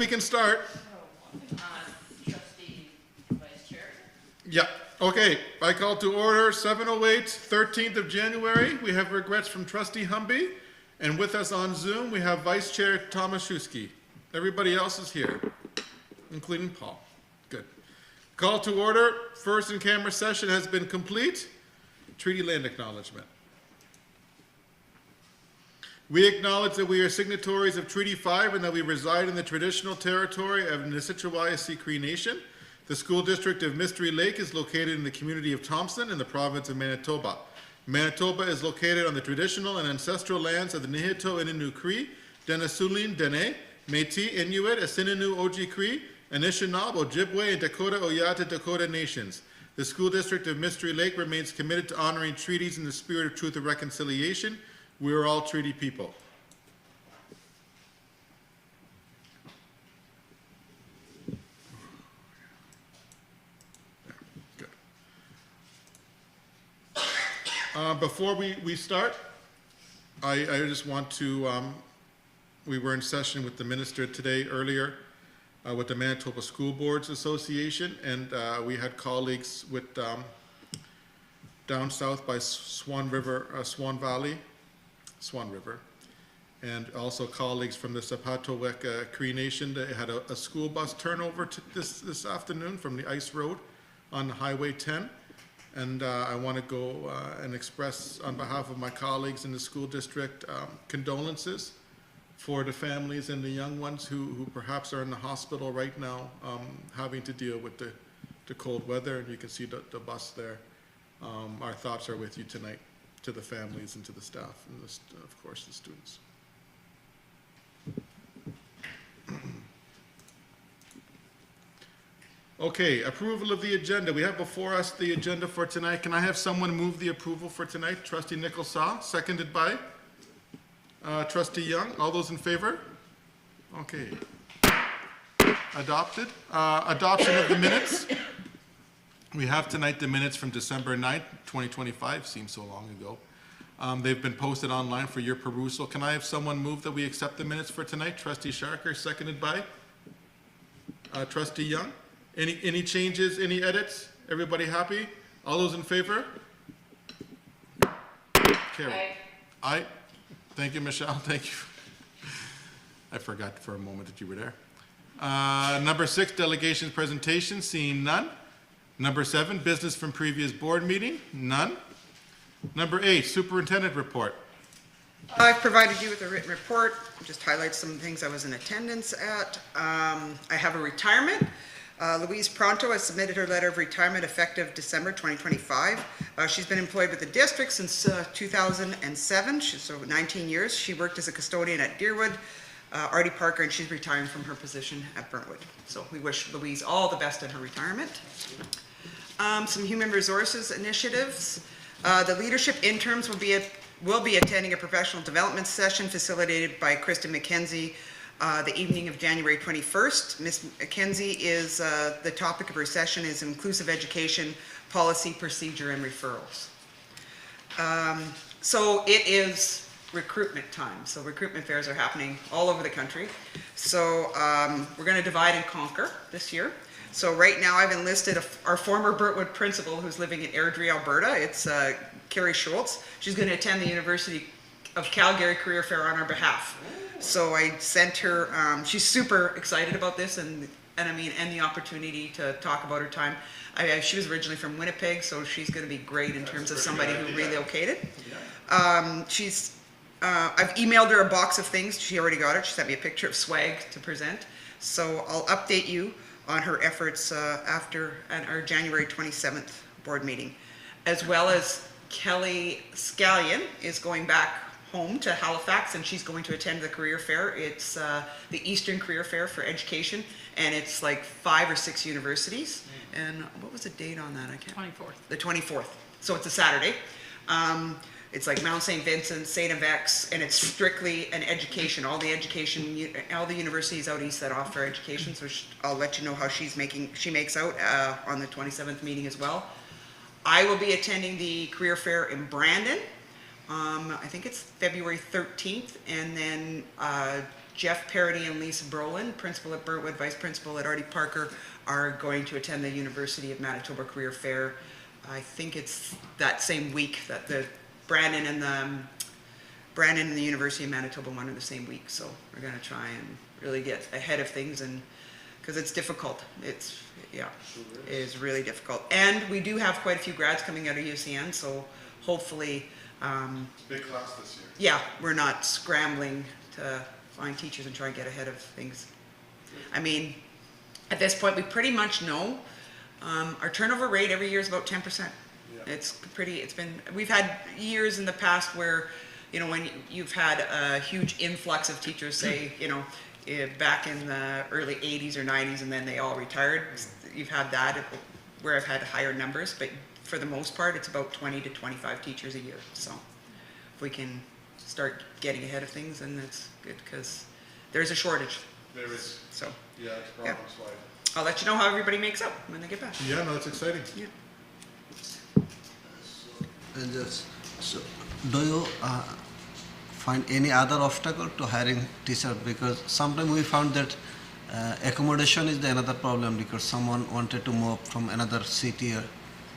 We can start. Trustee Vice Chair. Yeah. Okay. I call to order 7:08, 13th of January. We have regrets from Trustee Humby. And with us on Zoom, we have Vice Chair Tomaszewski. Everybody else is here, including Paul. Good. Call to order. First in-camera session has been complete. Treaty land acknowledgement. We acknowledge that we are signatories of Treaty 5 and that we reside in the traditional territory of Nisitchawaya Cree Nation. The school district of Mystery Lake is located in the community of Thompson in the province of Manitoba. Manitoba is located on the traditional and ancestral lands of the Nihito Innu Cree, Denisulin Dene, Métis, Inuit, Asininu Oji Cree, Anishinaabe, Ojibwe, and Dakota Oyata Dakota nations. The school district of Mystery Lake remains committed to honoring treaties in the spirit of truth and reconciliation. We are all treaty people. Good. Before we start, I just want to, we were in session with the minister today earlier with the Manitoba School Boards Association, and we had colleagues with down south by Swan River, Swan River, and also colleagues from the Zapatowek Cree Nation. They had a school bus turnover this afternoon from the ice road on Highway 10, and I want to go and express on behalf of my colleagues in the school district condolences for the families and the young ones who perhaps are in the hospital right now having to deal with the cold weather, and you can see the bus there. Our thoughts are with you tonight, to the families and to the staff and of course the students. Okay, approval of the agenda. We have before us the agenda for tonight. Can I have someone move the approval for tonight? Trustee Nicholsaw, seconded by Trustee Young. All those in favor? Okay. Adopted. Adoption of the minutes. We have tonight the minutes from December 9th, 2025. Seems so long ago. They've been posted online for your perusal. Can I have someone move that we accept the minutes for tonight? Trustee Sharker, seconded by Trustee Young. Any changes, any edits? Everybody happy? All those in favor? Carry. Aye. Thank you, Michelle. Thank you. I forgot for a moment that you were there. Number 6, delegations presentation. Seeing none. Number 7, business from previous board meeting. None. Number 8, superintendent report. I've provided you with a written report. Just highlight some things I was in attendance at. I have a retirement. Louise Pronto has submitted her letter of retirement effective December 2025. She's been employed with the district since 2007, so 19 years. She worked as a custodian at Deerwood, Artie Parker, and she's retiring from her position at Burntwood. So we wish Louise all the best in her retirement. Some human resources initiatives. The leadership interns will be attending a professional development session facilitated by Kristen McKenzie the evening of January 21st. Ms. McKenzie is, the topic of her session is inclusive education, policy, procedure, and referrals. So it is recruitment time. So recruitment fairs are happening all over the country. So we're going to divide and conquer this year. So right now I've enlisted our former Burntwood principal who's living in Airdrie, Alberta. It's Carrie Schultz. She's going to attend the University of Calgary Career Fair on our behalf. So I sent her, she's super excited about this and the opportunity to talk about her time. She was originally from Winnipeg, so she's going to be great in terms of somebody who relocated. I've emailed her a box of things. She already got it. She sent me a picture of swag to present. So I'll update you on her efforts after our January 27th board meeting. As well as Kelly Scallion is going back home to Halifax, and she's going to attend the career fair. It's the Eastern Career Fair for Education, and it's like 5 or 6 universities. And what was the date on that? I can't. 24th. The 24th. So it's a Saturday. It's like Mount St. Vincent, St. FX, and it's strictly an education. All the universities out east that offer education. So I'll let you know how she makes out on the 27th meeting as well. I will be attending the career fair in Brandon. I think it's February 13th, and then Jeff Parody and Lisa Brolin, principal at Burtwood, vice principal at Artie Parker, are going to attend the University of Manitoba Career Fair. I think it's that same week that the Brandon and the University of Manitoba one are the same week. So we're going to try and really get ahead of things, and because it's difficult. It is really difficult. And we do have quite a few grads coming out of UCN, so hopefully, Big class this year. yeah, we're not scrambling to find teachers and try and get ahead of things. I mean, at this point, we pretty much know our turnover rate every year is about 10%. Yeah. We've had years in the past where, you know, when you've had a huge influx of teachers, say, you know, back in the early 80s or 90s, and then they all retired. You've had that where I've had higher numbers, but for the most part, it's about 20 to 25 teachers a year. So if we can start getting ahead of things, then that's good, because there's a shortage. There is. So Yeah, it's problems-wide. I'll let you know how everybody makes up when they get back. Yeah, no, that's exciting. Yeah. And just, so, do you find any other obstacle to hiring teacher? Because sometimes we found that accommodation is another problem, because someone wanted to move from another city.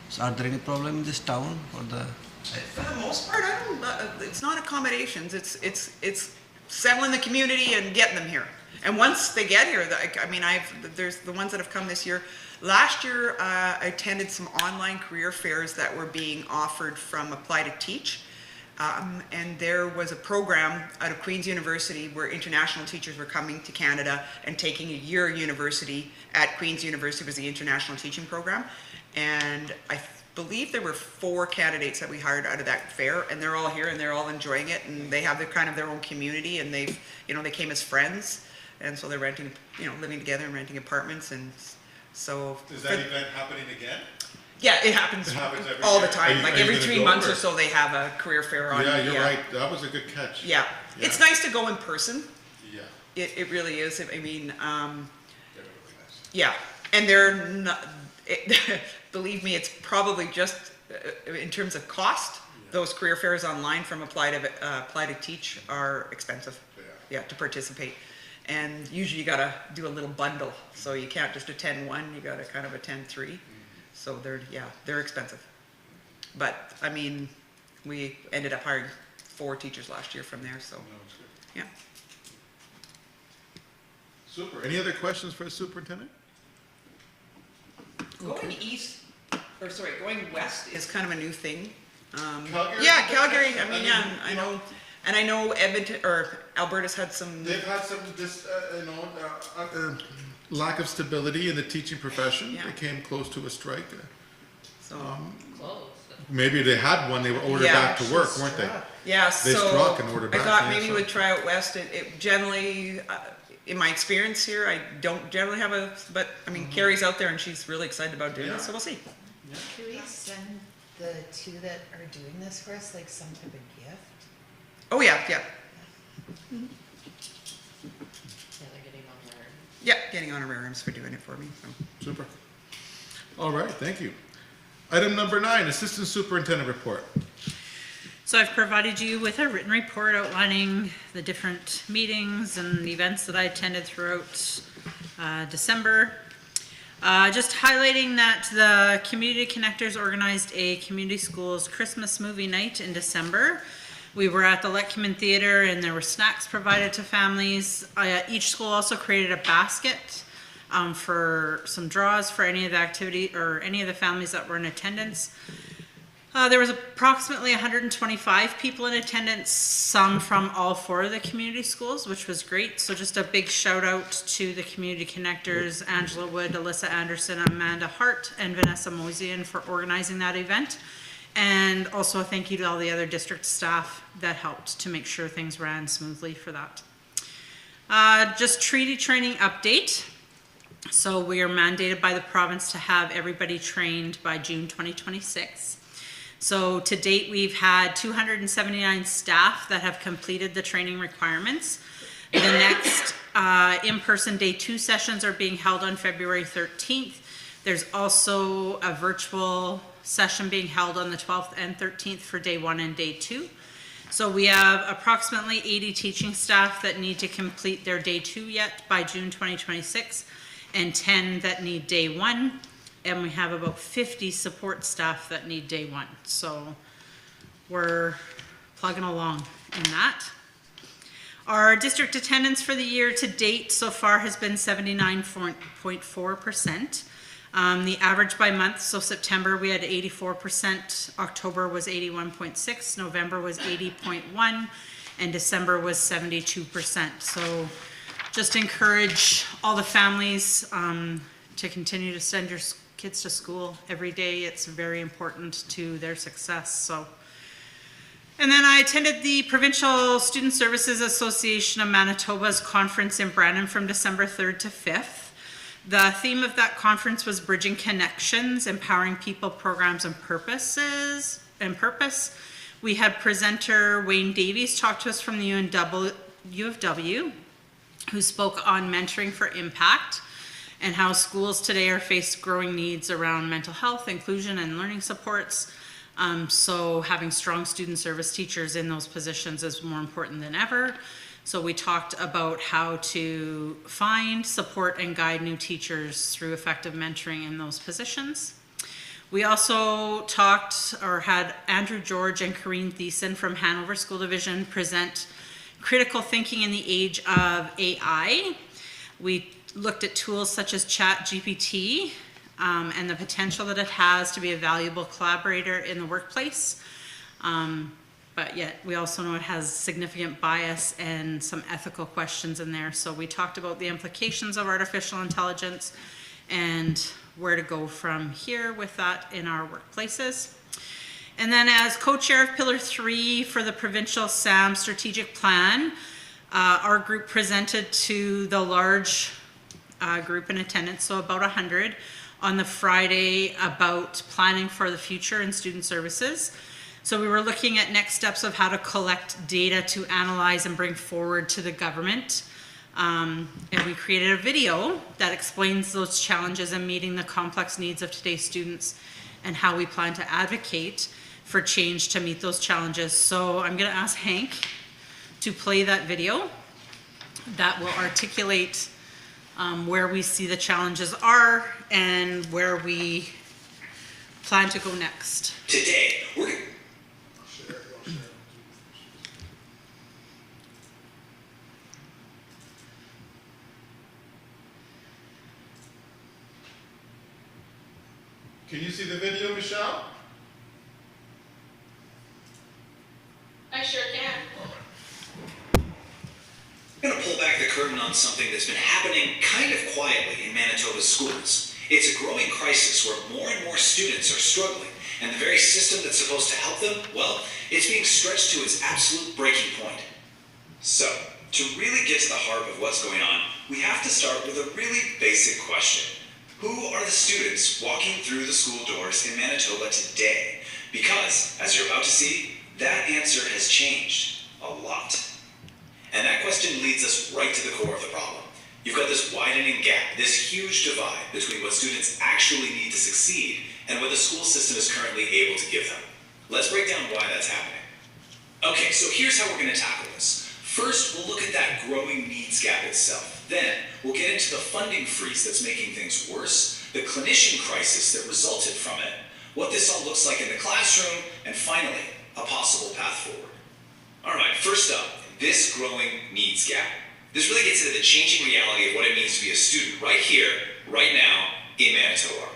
So are there any problem in this town for the? For the most part, I don't. It's not accommodations. It's settling the community and getting them here. And once they get here, there's the ones that have come this year. Last year, I attended some online career fairs that were being offered from Apply to Teach. And there was a program out of Queen's University where international teachers were coming to Canada and taking a year university at Queen's University. Was the international teaching program. And I believe there were 4 candidates that we hired out of that fair, and they're all here and they're all enjoying it, and they have their own community, and they came as friends, and so they're renting, living together and renting apartments. And so Is that event happening again? yeah, it happens every all year. the time. Are you Every gonna 3 go, months or? or so, they have a career fair on. Yeah, you're right. That was a good catch. Yeah. Yeah. It's nice to go in person. Yeah. It really is. I mean, They're really nice. yeah, and they're not. Believe me, it's probably just in terms of cost. Yeah. Those career fairs online from Apply to Teach are expensive. Yeah. Yeah, to participate, and usually you gotta do a little bundle, so you can't just attend one. You gotta kind of attend 3. Mm-hmm. So they're expensive. But I mean, we ended up hiring 4 teachers last year from there. So No, it's good. yeah. Super. Any other questions for the superintendent? Going going west is kind of a new thing. Calgary? Yeah, Calgary. I mean, I yeah, mean, I you know, know- and I know Edmonton or Alberta's had some. They've had some lack of stability in the teaching profession. Yeah. They came close to a strike. So Maybe they had one. They were ordered Yeah. back to work, weren't they? yeah, They so struck and ordered I back, thought yeah, maybe so- we'd try out west. It generally, in my experience here, I don't generally have but I mean, Carrie's out there and she's really excited about doing Yeah. it, so we'll see. Can we send the 2 that are doing this for us, like some type of gift? Oh yeah, yeah, Yeah, they're getting on their. yeah. Getting honorariums for doing it for me. So. Super. All right, thank you. Item number 9, Assistant Superintendent Report. So I've provided you with a written report outlining the different meetings and events that I attended throughout December. Just highlighting that the Community Connectors organized a community schools Christmas movie night in December. We were at the Letkeman Theater and there were snacks provided to families. Each school also created a basket for some draws for any of the activity or any of the families that were in attendance. There was approximately 125 people in attendance, some from all 4 of the community schools, which was great. So just a big shout out to the Community Connectors, Angela Wood, Alyssa Anderson, Amanda Hart, and Vanessa Moisian for organizing that event. And also a thank you to all the other district staff that helped to make sure things ran smoothly for that. Just treaty training update. So we are mandated by the province to have everybody trained by June 2026. So to date, we've had 279 staff that have completed the training requirements. The next in-person day 2 sessions are being held on February 13th. There's also a virtual session being held on the 12th and 13th for day 1 and day 2. So we have approximately 80 teaching staff that need to complete their day 2 yet by June 2026, and 10 that need day 1. And we have about 50 support staff that need day 1. So we're plugging along in that. Our district attendance for the year to date so far has been 79.4%. The average by month, so September we had 84%, October was 81.6%, November was 80.1%, and December was 72%. So just encourage all the families to continue to send your kids to school every day. It's very important to their success. So. And then I attended the Provincial Student Services Association of Manitoba's conference in Brandon from December 3rd to 5th. The theme of that conference was Bridging Connections, Empowering People, Programs, and Purpose. We had presenter Wayne Davies talk to us from the U of W, who spoke on mentoring for impact and how schools today are faced growing needs around mental health, inclusion, and learning supports. So having strong student service teachers in those positions is more important than ever. So we talked about how to find, support, and guide new teachers through effective mentoring in those positions. We also talked, or had Andrew George and Corrine Thiessen from Hanover School Division present critical thinking in the age of AI. We looked at tools such as ChatGPT, and the potential that it has to be a valuable collaborator in the workplace. But yet we also know it has significant bias and some ethical questions in there. So we talked about the implications of artificial intelligence and where to go from here with that in our workplaces. And then as co-chair of Pillar 3 for the Provincial SAM Strategic Plan, our group presented to the large group in attendance, so about 100, on the Friday about planning for the future in student services. So we were looking at next steps of how to collect data to analyze and bring forward to the government. And we created a video that explains those challenges and meeting the complex needs of today's students and how we plan to advocate for change to meet those challenges. So I'm gonna ask Hank to play that video that will articulate where we see the challenges are and where we plan to go next. Today, we're going Can you see the video, Michelle? I sure can. to pull back the curtain on something that's been happening kind of quietly in Manitoba's schools. It's a growing crisis where more and more students are struggling, and the very system that's supposed to help them, well, it's being stretched to its absolute breaking point. So, to really get to the heart of what's going on, we have to start with a really basic question. Who are the students walking through the school doors in Manitoba today? Because, as you're about to see, that answer has changed a lot. And that question leads us right to the core of the problem. You've got this widening gap, this huge divide between what students actually need to succeed and what the school system is currently able to give them. Let's break down why that's happening. Okay, so here's how we're going to tackle this. First, we'll look at that growing needs gap itself. Then, we'll get into the funding freeze that's making things worse, the clinician crisis that resulted from it, what this all looks like in the classroom, and finally, a possible path forward. All right, first up, this growing needs gap. This really gets into the changing reality of what it means to be a student right here, right now, in Manitoba.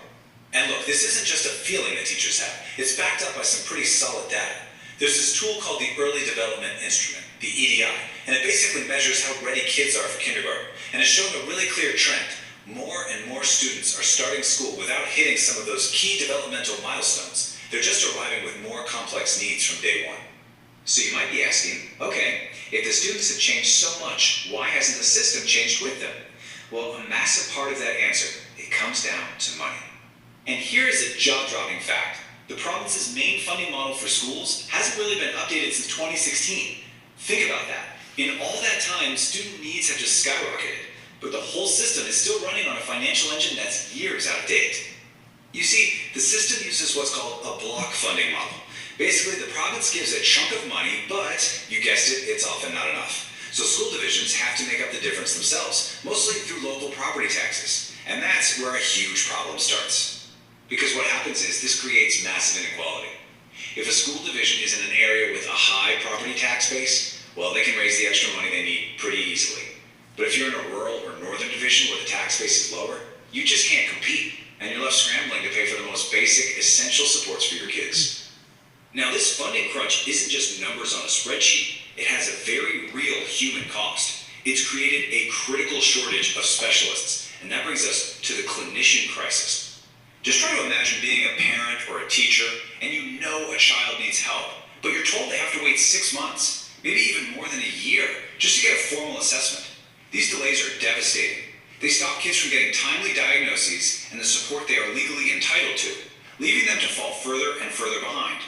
And look, this isn't just a feeling that teachers have. It's backed up by some pretty solid data. There's this tool called the Early Development Instrument, the EDI, and it basically measures how ready kids are for kindergarten. And it's shown a really clear trend. More and more students are starting school without hitting some of those key developmental milestones. They're just arriving with more complex needs from day one. So you might be asking, okay, if the students have changed so much, why hasn't the system changed with them? Well, a massive part of that answer, it comes down to money. And here's a jaw-dropping fact. The province's main funding model for schools hasn't really been updated since 2016. Think about that. In all that time, student needs have just skyrocketed, but the whole system is still running on a financial engine that's years out of date. You see, the system uses what's called a block funding model. Basically, the province gives a chunk of money, but you guessed it, it's often not enough. So school divisions have to make up the difference themselves, mostly through local property taxes. And that's where a huge problem starts. Because what happens is this creates massive inequality. If a school division is in an area with a high property tax base, well, they can raise the extra money they need pretty easily. But if you're in a rural or northern division where the tax base is lower, you just can't compete, and you're left scrambling to pay for the most basic, essential supports for your kids. Now, this funding crunch isn't just numbers on a spreadsheet. It has a very real human cost. It's created a critical shortage of specialists, and that brings us to the clinician crisis. Just try to imagine being a parent or a teacher, and you know a child needs help, but you're told they have to wait 6 months, maybe even more than a year, just to get a formal assessment. These delays are devastating. They stop kids from getting timely diagnoses and the support they are legally entitled to, leaving them to fall further and further behind.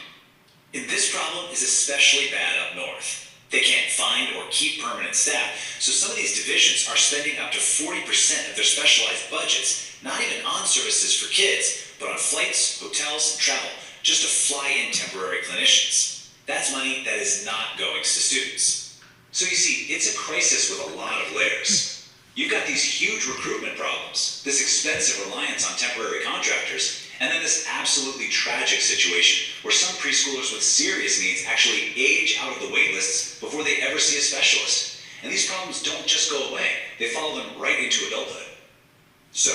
And this problem is especially bad up north. They can't find or keep permanent staff, so some of these divisions are spending up to 40% of their specialized budgets, not even on services for kids, but on flights, hotels, and travel, just to fly in temporary clinicians. That's money that is not going to students. So you see, it's a crisis with a lot of layers. You've got these huge recruitment problems, this expensive reliance on temporary contractors, and then this absolutely tragic situation where some preschoolers with serious needs actually age out of the wait lists before they ever see a specialist. And these problems don't just go away, they follow them right into adulthood. So,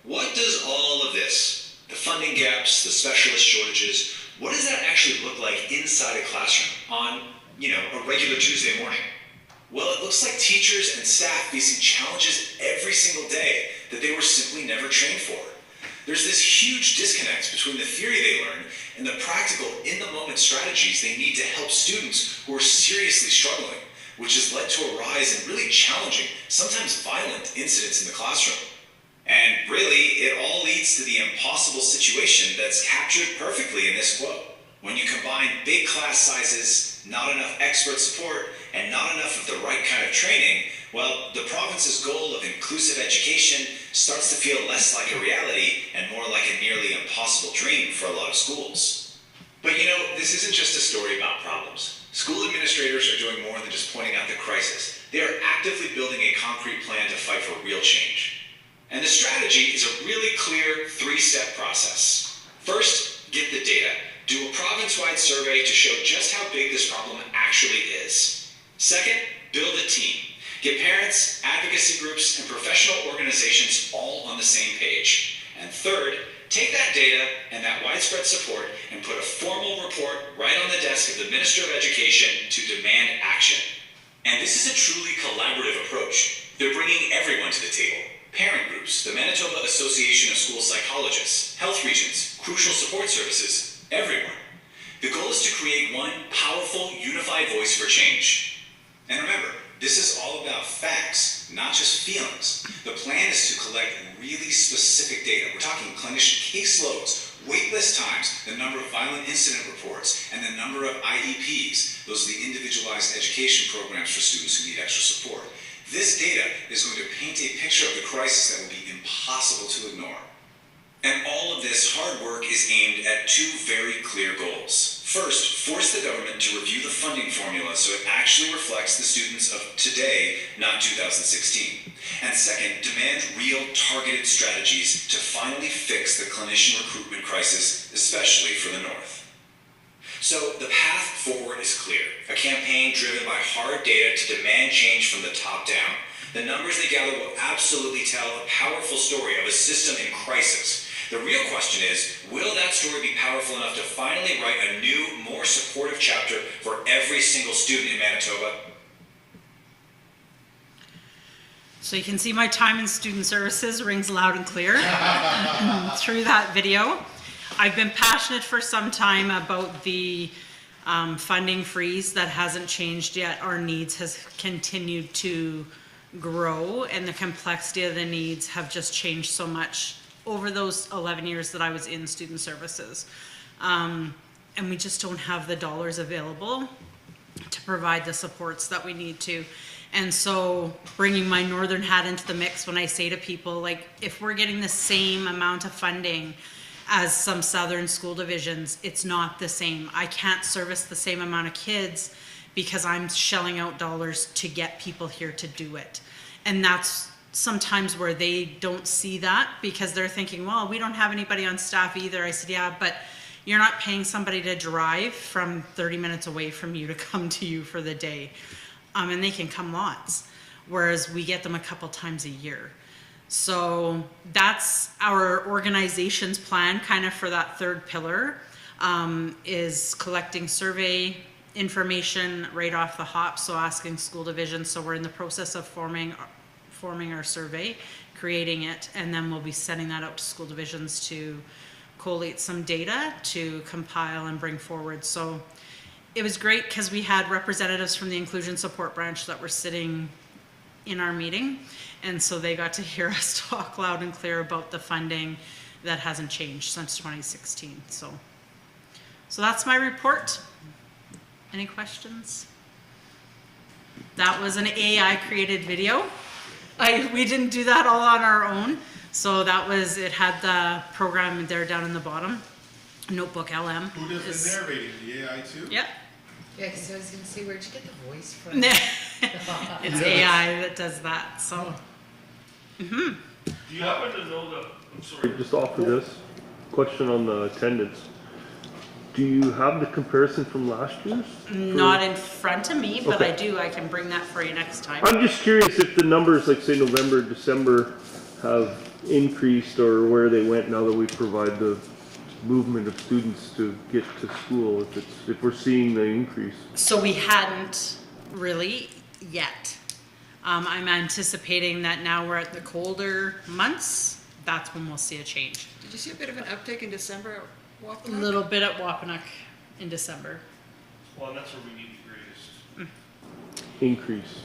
what does all of this, the funding gaps, the specialist shortages, what does that actually look like inside a classroom on, a regular Tuesday morning? Well, it looks like teachers and staff facing challenges every single day that they were simply never trained for. There's this huge disconnect between the theory they learn and the practical, in-the-moment strategies they need to help students who are seriously struggling, which has led to a rise in really challenging, sometimes violent incidents in the classroom. And really, it all leads to the impossible situation that's captured perfectly in this quote. When you combine big class sizes, not enough expert support, and not enough of the right kind of training, well, the province's goal of inclusive education starts to feel less like a reality and more like a nearly impossible dream for a lot of schools. But this isn't just a story about problems. School administrators are doing more than just pointing out the crisis. They are actively building a concrete plan to fight for real change. And the strategy is a really clear 3-step process. First, get the data. Do a province-wide survey to show just how big this problem actually is. Second, build a team. Get parents, advocacy groups, and professional organizations all on the same page. And third, take that data and that widespread support and put a formal report right on the desk of the Minister of Education to demand action. And this is a truly collaborative approach. They're bringing everyone to the table. Parent groups, the Manitoba Association of School Psychologists, health regions, crucial support services, everyone. The goal is to create one powerful, unified voice for change. And remember, this is all about facts, not just feelings. The plan is to collect really specific data. We're talking clinician caseloads, waitlist times, the number of violent incident reports, and the number of IEPs. Those are the individualized education programs for students who need extra support. This data is going to paint a picture of the crisis that will be impossible to ignore. And all of this hard work is aimed at 2 very clear goals. First, force the government to review the funding formula so it actually reflects the students of today, not 2016. And second, demand real targeted strategies to finally fix the clinician recruitment crisis, especially for the North. So the path forward is clear. A campaign driven by hard data to demand change from the top down. The numbers they gather will absolutely tell a powerful story of a system in crisis. The real question is, will that story be powerful enough to finally write a new, more supportive chapter for every single student in Manitoba? So you can see my time in student services rings loud and clear through that video. I've been passionate for some time about the funding freeze that hasn't changed yet. Our needs has continued to grow, and the complexity of the needs have just changed so much over those 11 years that I was in student services. And we just don't have the dollars available to provide the supports that we need to. And so bringing my northern hat into the mix when I say to people, like, if we're getting the same amount of funding as some southern school divisions, it's not the same. I can't service the same amount of kids because I'm shelling out dollars to get people here to do it. And that's sometimes where they don't see that because they're thinking, well, we don't have anybody on staff either. I said, yeah, but you're not paying somebody to drive from 30 minutes away from you to come to you for the day. And they can come lots, whereas we get them a couple times a year. So that's our organization's plan kind of for that third pillar, is collecting survey information right off the hop. So asking school divisions. So we're in the process of forming our survey, creating it, and then we'll be sending that out to school divisions to collate some data to compile and bring forward. So it was great because we had representatives from the inclusion support branch that were sitting in our meeting, and so they got to hear us talk loud and clear about the funding that hasn't changed since 2016. So that's my report. Any questions? That was an AI created video. We didn't do that all on our own. So that was, it had the program there down in the bottom, Notebook LM. Who does the narrating, the AI too? Yep. Yeah, because I was gonna say, where'd you get the voice from? It's AI that does that, so. Do you happen to know the, I'm sorry, just off of this, question on the attendance. Do you have the comparison from last year's? Not in front of me, but Okay. I can bring that for you next time. I'm just curious if the numbers, like say November, December, have increased or where they went now that we provide the movement of students to get to school, if we're seeing the increase. So we hadn't really yet. I'm anticipating that now we're at the colder months, that's when we'll see a change. Did you see a bit of an uptick in December at A Wapanuck? little bit at Wapanuck in December. Well, that's where we need the greatest increase.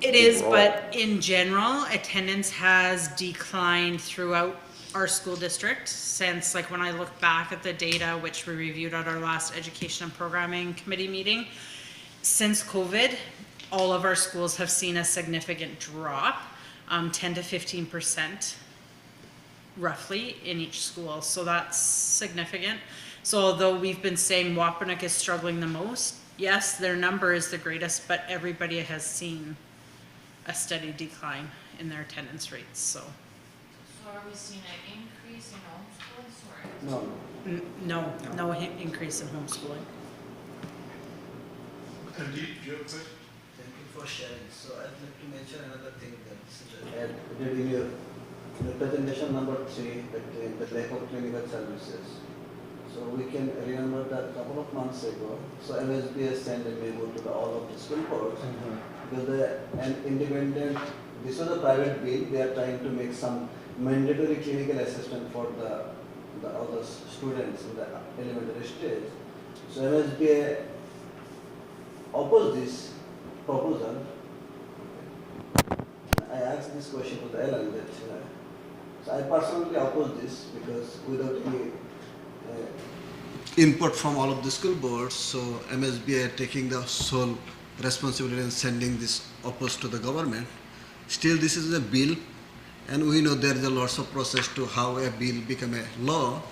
It is, Overall. but in general, attendance has declined throughout our school district since, like, when I look back at the data, which we reviewed at our last education and programming committee meeting, since COVID, all of our schools have seen a significant drop, 10 to 15% roughly in each school. So that's significant. So although we've been saying Wapanuck is struggling the most, yes, their number is the greatest, but everybody has seen a steady decline in their attendance rates, so. So are we seeing an increase in homeschooling, sorry? No. No increase in homeschooling. And do you have a question? Thank you for sharing. So I'd like to mention another thing that this is add in your presentation number 3, the lack of clinical services. So we can remember that a couple of months ago, so MSBS sent a memo to all of the school boards because an independent, this was a private bill, they are trying to make some mandatory clinical assessment for the other students in the elementary stage. So MSBA opposed this proposal. I asked this question to the Ellen that, so I personally oppose this because without any input from all of the school boards, so MSBA taking the sole responsibility and sending this opposed to the government. Still, this is a bill, and we know there is a lots of process to how a bill become a law.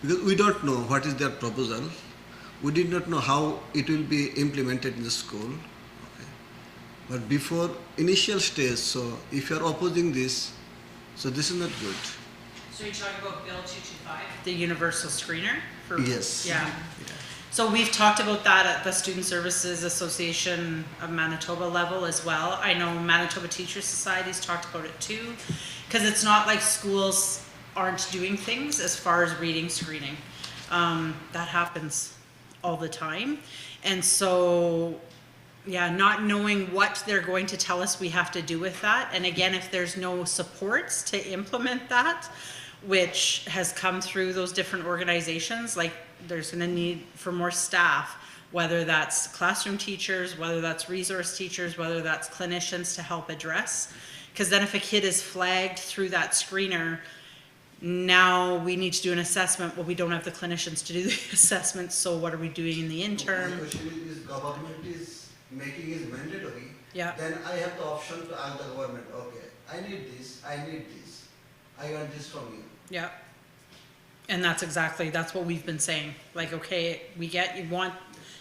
Because we don't know what is their proposal. We did not know how it will be implemented in the school. Okay. But before initial stage, so if you are opposing this, so this is not good. So you're talking about Bill 225? The universal screener? For, Yes. Yeah. So we've talked about that at the Student Services Association of Manitoba level as well. I know Manitoba Teachers Society's talked about it too, because it's not like schools aren't doing things as far as reading screening. That happens all the time. And so, yeah, not knowing what they're going to tell us we have to do with that. And again, if there's no supports to implement that, which has come through those different organizations, like there's gonna need for more staff, whether that's classroom teachers, whether that's resource teachers, whether that's clinicians to help address. Because then if a kid is flagged through that screener, now we need to do an assessment. Well, we don't have the clinicians to do the assessment, so what are we doing in the interim? My question is, government is making it mandatory. Yeah. Then I have the option to ask the government, okay, I need this, I want this from you. Yeah. And that's what we've been saying. Like, okay, you want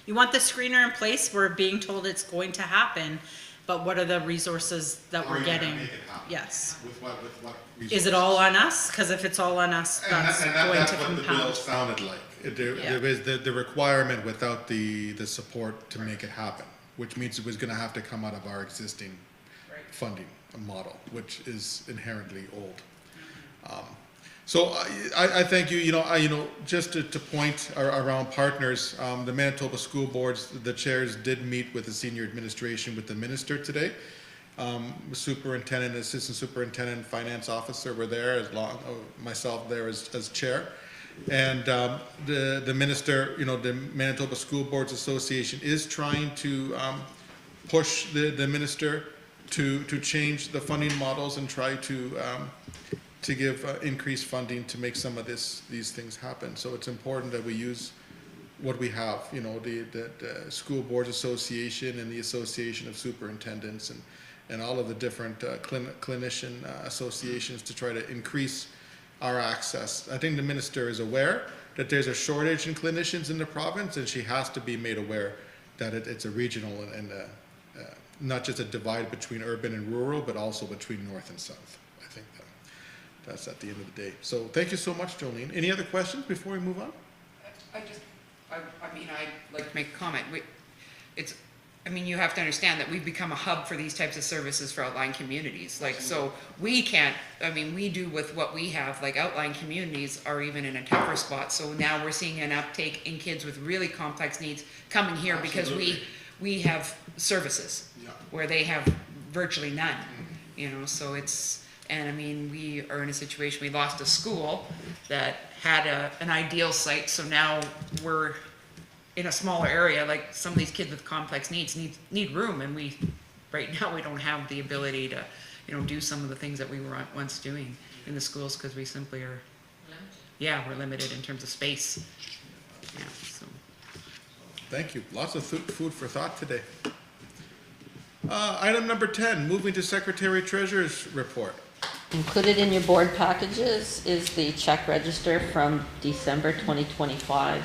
the screener in place, we're being told it's going to happen, but what are the resources that How are we're you gonna getting? make it happen? Yes. With what Is it resources? all on us? Because if it's all on us, that's going That's to what the bill compound. sounded like. There Yeah. is the requirement without the support to make it happen, which means it was gonna have to come out of our existing funding model, which is inherently old. So I thank you, just to point around partners, the Manitoba School Boards, the chairs did meet with the senior administration with the minister today. Superintendent, assistant superintendent, finance officer were there, myself there as chair. And the minister, the Manitoba School Boards Association is trying to push the minister to change the funding models and try to give increased funding to make some of these things happen. So it's important that we use what we have, the School Boards Association and the Association of Superintendents and all of the different clinician associations to try to increase our access. I think the minister is aware that there's a shortage in clinicians in the province, and she has to be made aware that it's a regional and not just a divide between urban and rural, but also between north and south. I think that's at the end of the day. So thank you so much, Jolene. Any other questions before we move on? I'd like to make a comment. You have to understand that we've become a hub for these types of services for outlying communities. So we can't, we do with what we have, outlying communities are even in a tougher spot. So now we're seeing an uptake in kids with really complex needs coming here because we have services where they have virtually none, so we are in a situation, we lost a school that had an ideal site, so now we're in a smaller area, some of these kids with complex needs need room, and right now we don't have the ability to, do some of the things that we were once doing in the schools because we simply are, we're limited in terms of space. Yeah, so. Thank you. Lots of food for thought today. Item number 10, moving to Secretary Treasurer's report. Included in your board packages is the check register from December 2025.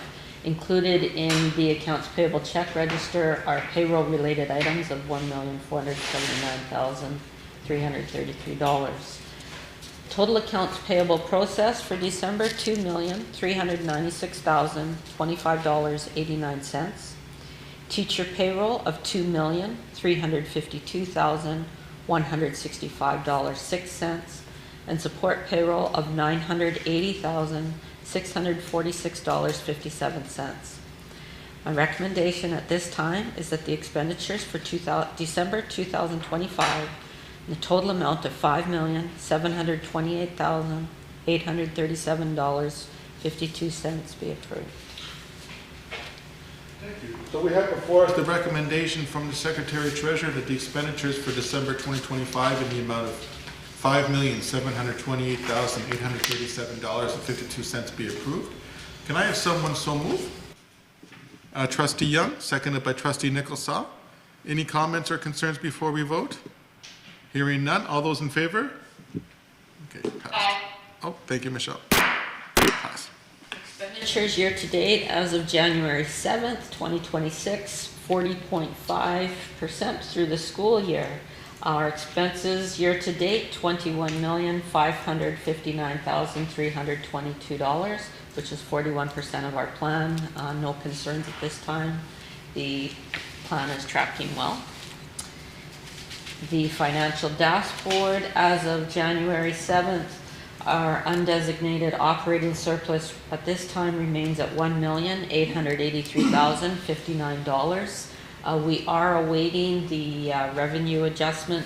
Included in the accounts payable check register are payroll-related items of $1,479,333. Total accounts payable processed for December, $2,396,025.89. Teacher payroll of $2,352,165.06. And support payroll of $980,646.57. My recommendation at this time is that the expenditures for December 2025 in the total amount of $5,728,837.52 be approved. Thank you. So we have before us the recommendation from the Secretary Treasurer that the expenditures for December 2025 in the amount of $5,728,837.52 be approved. Can I have someone so move? Trustee Young, seconded by Trustee Nicholsaw. Any comments or concerns before we vote? Hearing none, all those in favor? Okay, passed. Oh, thank you, Michelle. Pass. Expenditures year-to-date as of January 7th, 2026, 40.5% through the school year. Our expenses year-to-date, $21,559,322, which is 41% of our plan. No concerns at this time. The plan is tracking well. The financial dashboard as of January 7th, our undesignated operating surplus at this time remains at $1,883,059. We are awaiting the revenue adjustment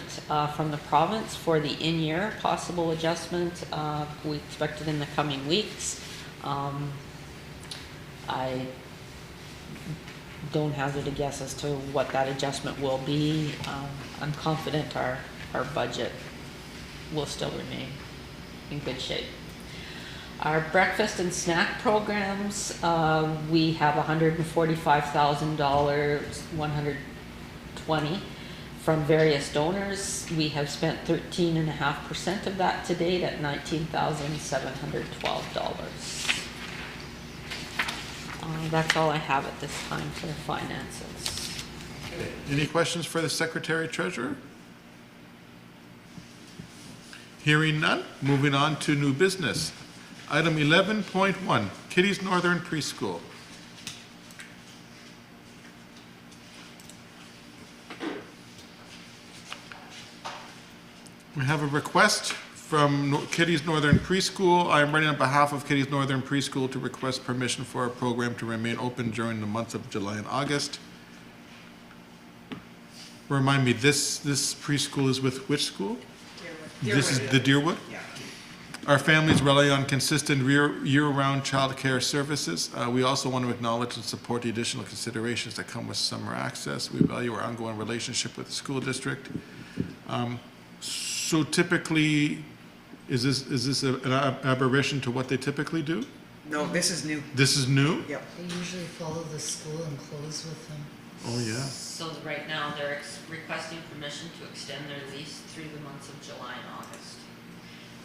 from the province for the in-year possible adjustment. We expect it in the coming weeks. I don't hazard a guess as to what that adjustment will be. I'm confident our budget will still remain in good shape. Our breakfast and snack programs, we have $145,000, 120 from various donors. We have spent 13.5% of that to date at $19,712. That's all I have at this time for finances. Any questions for the Secretary Treasurer? Hearing none, moving on to new business. Item 11.1, Kitty's Northern Preschool. We have a request from Kitty's Northern Preschool. I am writing on behalf of Kitty's Northern Preschool to request permission for our program to remain open during the months of July and August. Remind me, this preschool is with which school? This is the Deerwood? Yeah. Our families rely on consistent year-round childcare services. We also want to acknowledge and support the additional considerations that come with summer access. We value our ongoing relationship with the school district. So typically, is this an aberration to what they typically do? No, this is new. This is new? Yep. They usually follow the school and close with them. Oh, yeah. So right now, they're requesting permission to extend their lease through the months of July and August.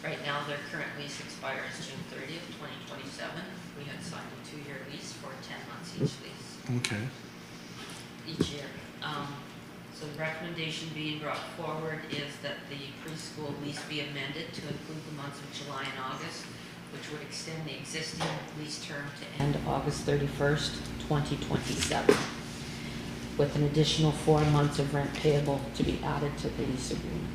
Right now, their current lease expires June 30th, 2027. We had signed a 2-year lease for 10 months each lease, Okay. each year. So the recommendation being brought forward is that the preschool lease be amended to include the months of July and August, which would extend the existing lease term to end August 31st, 2027, with an additional 4 months of rent payable to be added to the lease agreement.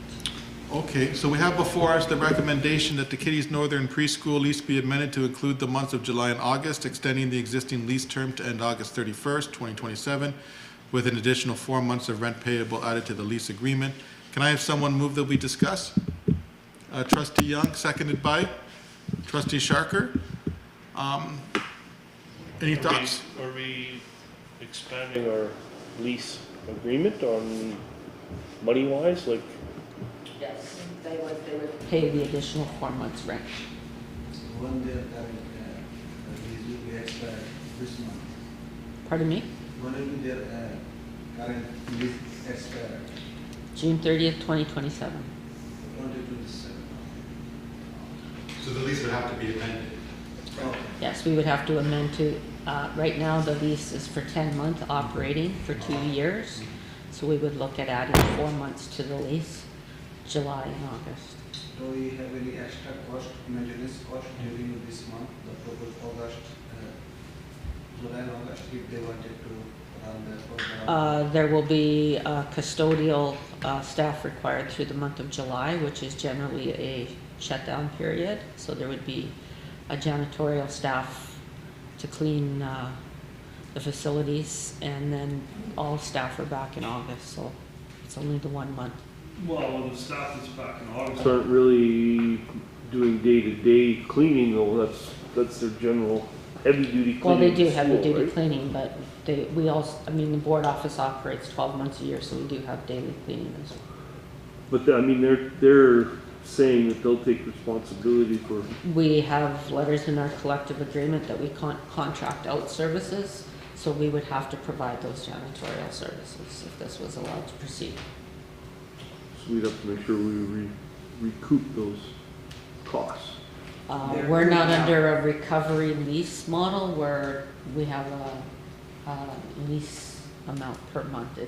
Okay, so we have before us the recommendation that the Kitty's Northern Preschool lease be amended to include the months of July and August, extending the existing lease term to end August 31st, 2027, with an additional 4 months of rent payable added to the lease agreement. Can I have someone move that we discuss? Trustee Young, seconded by Trustee Sharker. Any thoughts? Are we expanding our lease agreement on money-wise, like? Yes, they would pay the additional 4 months rent. When their current lease will be expired this month? Pardon me? When will be their current lease expired? June 30th, 2027. 2027. So the lease would have to be amended. Okay. Yes, we would have to amend to, right now the lease is for 10-month operating for 2 years. So we would look at adding 4 months to the lease, July and August. Do we have any extra cost, maintenance cost during this month, the total August, July and August, if they wanted to run the program? There will be custodial staff required through the month of July, which is generally a shutdown period. So there would be a janitorial staff to clean the facilities, and then all staff are back in August, so it's only the 1 month. Well, the staff that's back in August aren't really doing day-to-day cleaning, though. That's their general heavy-duty cleaning. Well, they do at heavy school, duty right? cleaning, but we also, I mean, the board office operates 12 months a year, so we do have daily cleaning as well. But I mean, they're saying that they'll take responsibility for. We have letters in our collective agreement that we can't contract out services, so we would have to provide those janitorial services if this was allowed to proceed. So we'd have to make sure we recoup those costs. We're not under a recovery lease model where we have a lease amount per month.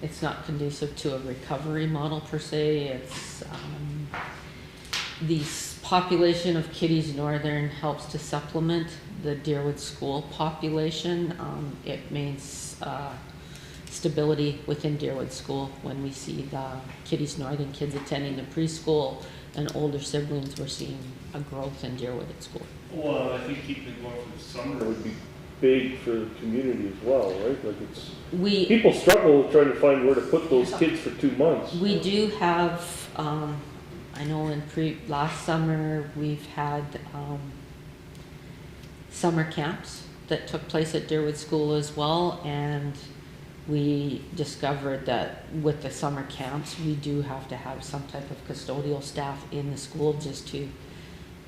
It's not conducive to a recovery model per se. It's the population of Kitty's Northern helps to supplement the Deerwood School population. It means stability within Deerwood School. When we see the Kitty's Northern kids attending the preschool and older siblings, we're seeing a growth in Deerwood at school. Well, I think keeping it going for the summer would be big for the community as well, right? Like people struggle trying to find where to put those kids for 2 months. We do have, I know in last summer, we've had summer camps that took place at Deerwood School as well, and we discovered that with the summer camps, we do have to have some type of custodial staff in the school just to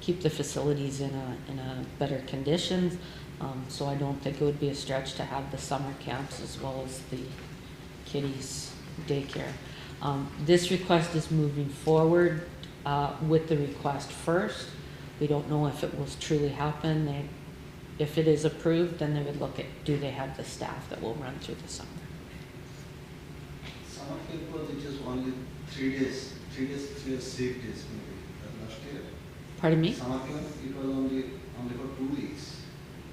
keep the facilities in a better condition. So I don't think it would be a stretch to have the summer camps as well as the kiddies daycare. This request is moving forward with the request first. We don't know if it will truly happen. if it is approved, then they would look at, do they have the staff that will run through the summer? Summer camp was it just only 3 days, 3 days, 6 days maybe. Last year. Pardon me? Summer camp, it was only for 2 weeks.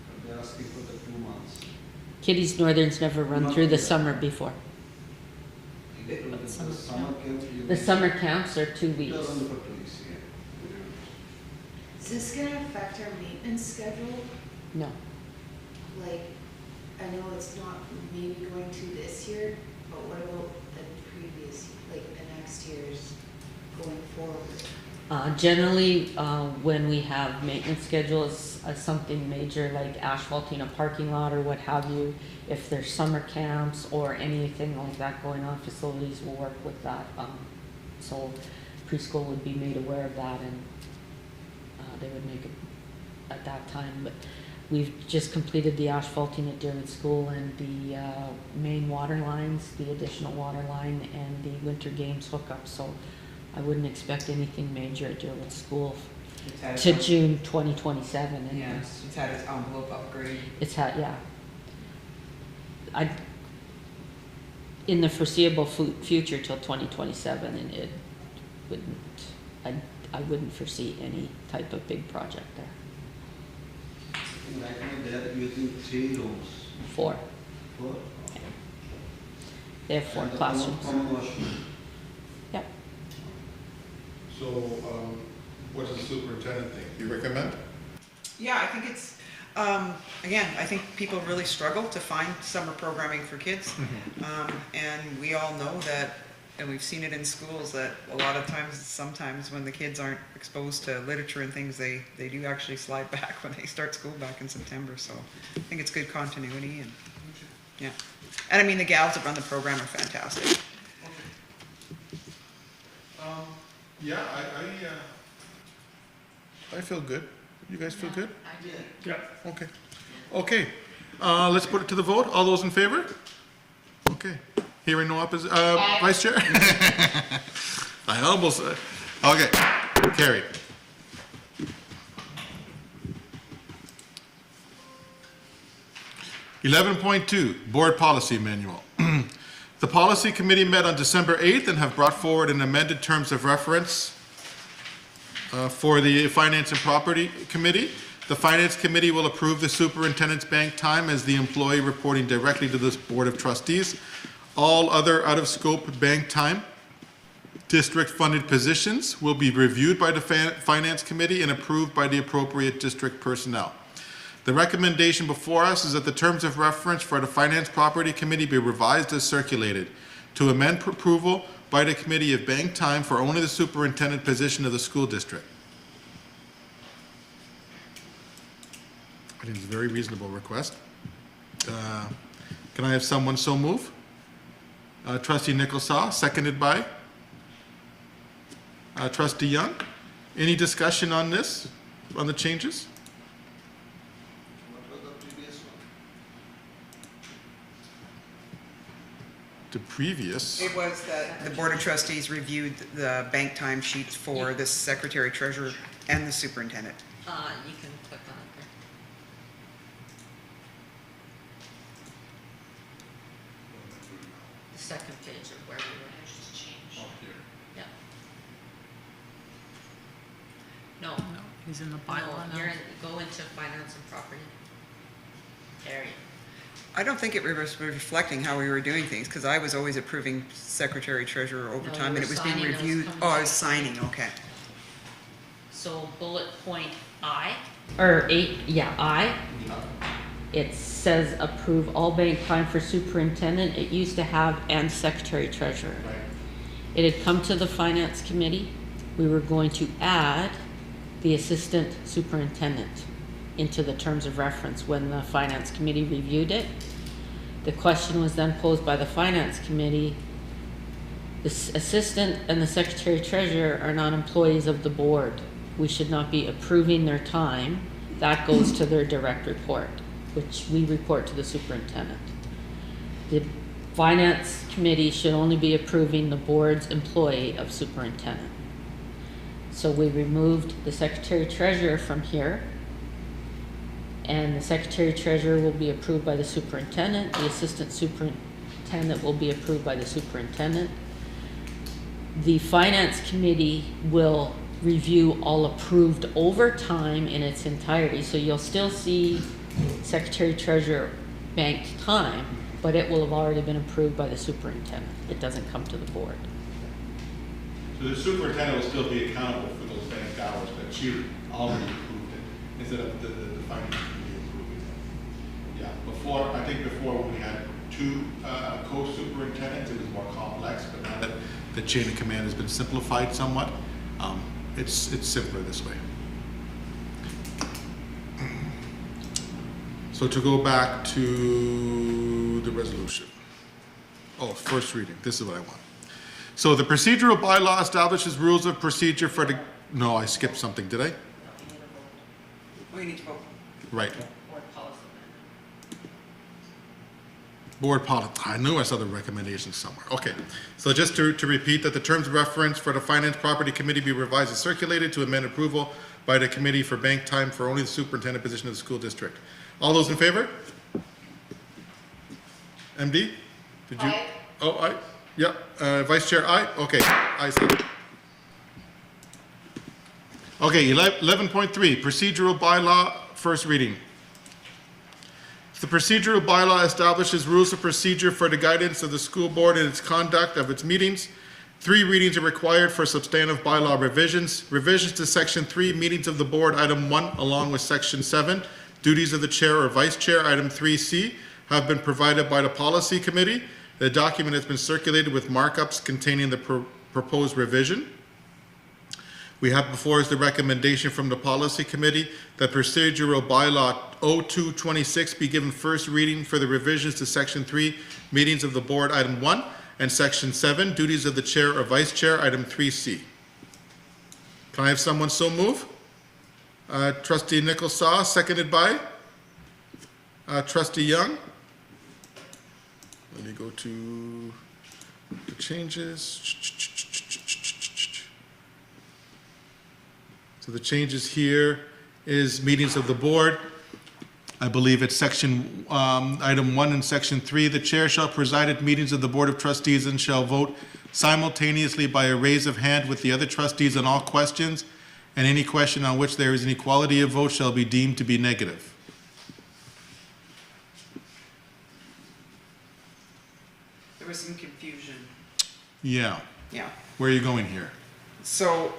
But they're asking for the 2 months. Kitty's Northern's never run Not through the yet. summer before. The summer camp. The summer camps are 2 It weeks. was only for 2 weeks, yeah. Is this gonna affect our maintenance schedule? No. Like, I know it's not maybe going to this year, but what about the previous, like the next year's going forward? Generally, when we have maintenance schedules, something major like asphalting a parking lot or what have you, if there's summer camps or anything like that going on, facilities will work with that. So preschool would be made aware of that, and they would make it at that time. But we've just completed the asphalting at Deerwood School and the main water lines, the additional water line, and the winter games hookup. So I wouldn't expect anything major at Deerwood School It's had to its June 2027. own- anyway. Yes, it's had its envelope upgrade. It's had, yeah. In the foreseeable future till 2027, and it wouldn't, I wouldn't foresee any type of big project there. Right now they are using 3 rooms. 4. 4? They have 4 And the classrooms. common washroom. Yep. So, what does the superintendent think? You recommend? Yeah, I think it's, again, I think people really struggle to find summer programming for kids. And we all know that, and we've seen it in schools, that a lot of times, sometimes when the kids aren't exposed to literature and things, they do actually slide back when they start school back in September. So I think it's good continuity, and, yeah. And I mean, the gals that run the program are fantastic. Yeah, I feel good. You guys feel good? Yeah. Okay. Okay, let's put it to the vote. All those in favor? Okay. Hearing no opposition, Vice Chair? I almost, okay, carried. (11.2) Board Policy Manual. The Policy Committee met on December 8th and have brought forward an amended terms of reference for the Finance and Property Committee. The Finance Committee will approve the superintendent's bank time as the employee reporting directly to this Board of Trustees. All other out-of-scope bank time district-funded positions will be reviewed by the Finance Committee and approved by the appropriate district personnel. The recommendation before us is that the terms of reference for the Finance Property Committee be revised as circulated to amend approval by the Committee of bank time for only the superintendent position of the school district. I think it's a very reasonable request. Can I have someone so move? Trustee Nicholsaw, seconded by Trustee Young. Any discussion on this, on the changes? What was the previous one? The previous, It was that the Board of Trustees reviewed the bank time sheets for the Secretary Treasurer and the Superintendent. You can click on it there. The second page of where we were. Yeah. No, No, he's in the no, bylaw now. you're in, go into finance and property. There you I don't think it was reflecting how we were doing things, because I was always approving Secretary Treasurer over No, time, you and were it was being signing those reviewed. coming Oh, I back. was signing, okay. So bullet point I, or 8, yeah, I, it says approve all bank time for superintendent. It used to have and secretary treasurer. It had come to the finance committee. We were going to add the assistant superintendent into the terms of reference when the finance committee reviewed it. The question was then posed by the finance committee. The assistant and the secretary treasurer are not employees of the board. We should not be approving their time. That goes to their direct report, which we report to the superintendent. The finance committee should only be approving the board's employee of superintendent. So we removed the secretary treasurer from here and the secretary treasurer will be approved by the superintendent. The assistant superintendent will be approved by the superintendent. The finance committee will review all approved overtime in its entirety, so you'll still see secretary treasurer banked time, but it will have already been approved by the superintendent. It doesn't come to the board. So the superintendent will still be accountable for those banked hours, but she already approved it, instead of the finance committee approving it. Yeah, before, I think before when we had two co-superintendents, it was more complex, but now that the chain of command has been simplified somewhat, it's simpler this way. So to go back to the resolution. Oh, first reading, this is what I want. So the procedural bylaw establishes rules of procedure for the, no, I skipped something, did I? We need to vote. Right. Board policy, I knew I saw the recommendations somewhere. Okay, so just to repeat that the terms of reference for the Finance Property Committee be revised and circulated to amend approval by the committee for bank time for only the superintendent position of the school district. All those in favor? MD? Did you? Aye. Oh, aye? Yep. Vice Chair, aye? Okay, I see. Okay, 11.3, procedural bylaw, first reading. The procedural bylaw establishes rules of procedure for the guidance of the school board in its conduct of its meetings. 3 readings are required for substantive bylaw revisions. Revisions to Section 3, meetings of the board, Item 1, along with Section 7, duties of the chair or vice chair, Item 3C, have been provided by the policy committee. The document has been circulated with markups containing the proposed revision. We have before us the recommendation from the policy committee that procedural bylaw 0226 be given first reading for the revisions to Section 3, meetings of the board, Item 1, and Section 7, duties of the chair or vice chair, Item 3C. Can I have someone so move? Trustee Nichols-Saw, seconded by Trustee Young. Let me go to the changes. So the changes here is meetings of the board. I believe it's section, item 1 and section 3. The chair shall preside at meetings of the Board of Trustees and shall vote simultaneously by a raise of hand with the other trustees on all questions, and any question on which there is an equality of vote shall be deemed to be negative. There was some confusion. Yeah. Yeah. Where are you going here? So,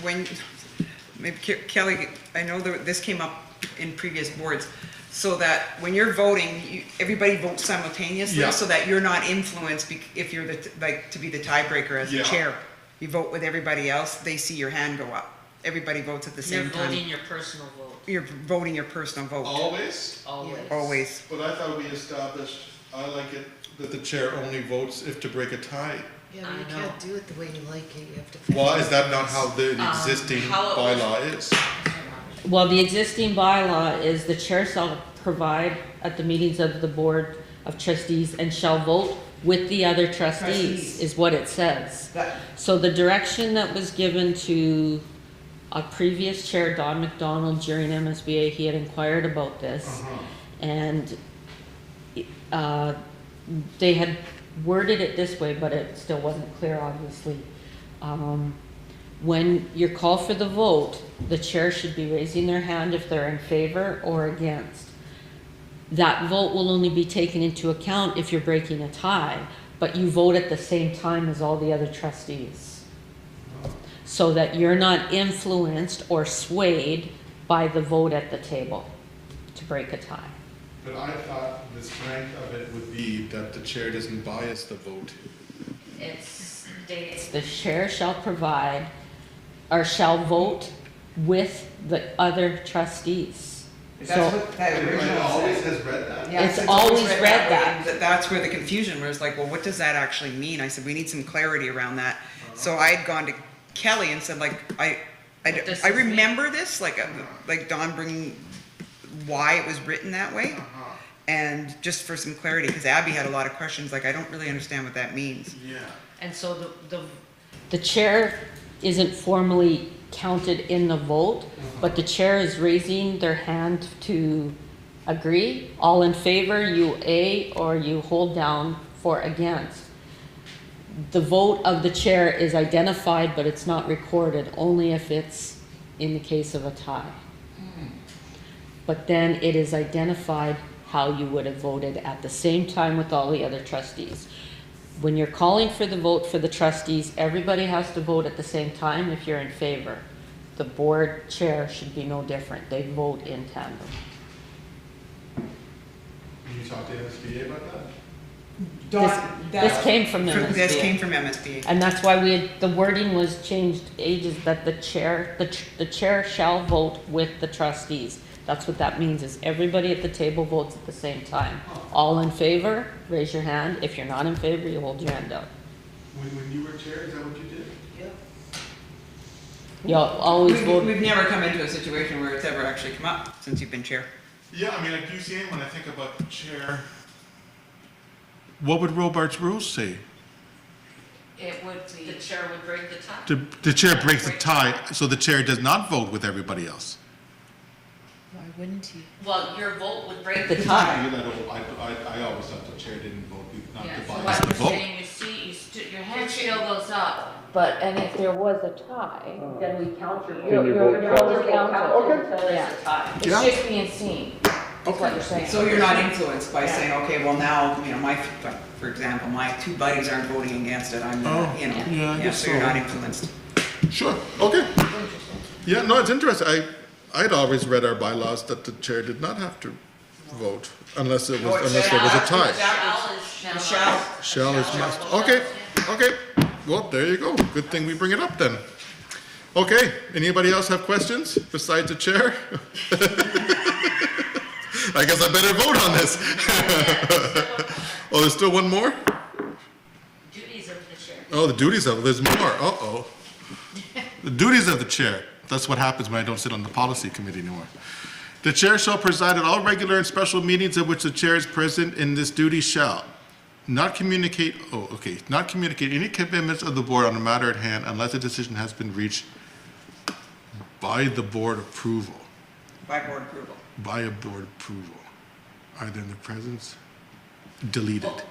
when, maybe Kelly, I know that this came up in previous boards, so that when you're voting, everybody votes simultaneously, Yeah. so that you're not influenced if you're to be the tiebreaker as the Yeah. chair. You vote with everybody else, they see your hand go up. Everybody votes at the You're same time. voting your personal vote, You're voting your personal vote, Always? always. always. But I thought we established, I like it, that the chair only votes if to break a tie. Yeah, I but you know. can't do it the way you like it, you have to. Why is that not how the existing how it was- bylaw is? Well, the existing bylaw is the chair shall provide at the meetings of the Board of Trustees and shall vote with the other trustees, is what it says. That- So the direction that was given to a previous chair, Don McDonald, during MSBA, he had inquired about this. And they had worded it this way, but it still wasn't clear, obviously. When you're called for the vote, the chair should be raising their hand if they're in favor or against. That vote will only be taken into account if you're breaking a tie, but you vote at the same time as all the other trustees. So that you're not influenced or swayed by the vote at the table to break a tie. But I thought the strength of it would be that the chair doesn't bias the vote. It states the chair shall provide or shall vote with the other trustees. That's So what that original said. has read that. Yeah, It's always read way, that. and that's where the confusion was, like, well, what does that actually mean? I said, we need some clarity around that. So I had gone to Kelly and said, like, I does I this mean? remember this, like Don bringing why it was written that way. And just for some clarity, because Abby had a lot of questions, like, I don't really understand what that means. Yeah. And so the chair isn't formally counted in the vote, but the chair is raising their hand to agree. All in favor, you A, or you hold down for against. The vote of the chair is identified, but it's not recorded, only if it's in the case of a tie. But then it is identified how you would have voted at the same time with all the other trustees. When you're calling for the vote for the trustees, everybody has to vote at the same time if you're in favor. The board chair should be no different. They vote in tandem. Can you talk to MSBA about that? This came from This MSBA. came from MSBA. And that's why the wording was changed ages, that the chair shall vote with the trustees. That's what that means, is everybody at the table votes at the same time. All in favor, raise your hand. If you're not in favor, you hold your hand up. When you were chair, is that what you did? You'll always vote. We've never come into a situation where it's ever actually come up since you've been chair. Yeah, I mean, at UCA, when I think about the chair, what would Robart's rules say? It would be. The chair would break the tie. The chair breaks the tie, so the chair does not vote with everybody else. Why wouldn't he? Well, your vote would break the tie. I always thought the chair didn't vote, not Yeah, the so body what to you're vote. saying, your hand still goes up, but, and if there was a tie, Then we count your Then your vote vote is counts. counted until there's a tie. it's Yeah. just being seen, is what you're saying. So you're not influenced by saying, okay, well now, you know, for example, my two buddies aren't voting against it, I'm, you know. yeah, I guess So you're so. not influenced. Sure, okay. Yeah, no, it's interesting. I'd always read our bylaws that the chair did not have to vote unless there was a tie. Michelle, Shall is must. Okay, okay. Well, there you go. Good thing we bring it up then. Okay, anybody else have questions besides the chair? I guess I better vote on this. Oh, there's still one more? Duties of the chair. Oh, the duties of, there's more. Uh-oh. The duties of the chair. That's what happens when I don't sit on the policy committee anymore. The chair shall preside at all regular and special meetings at which the chair is present, and this duty shall not communicate any commitments of the board on a matter at hand unless a decision has been reached by the board approval. by board approval. By a board approval. Either in the presence, deleted.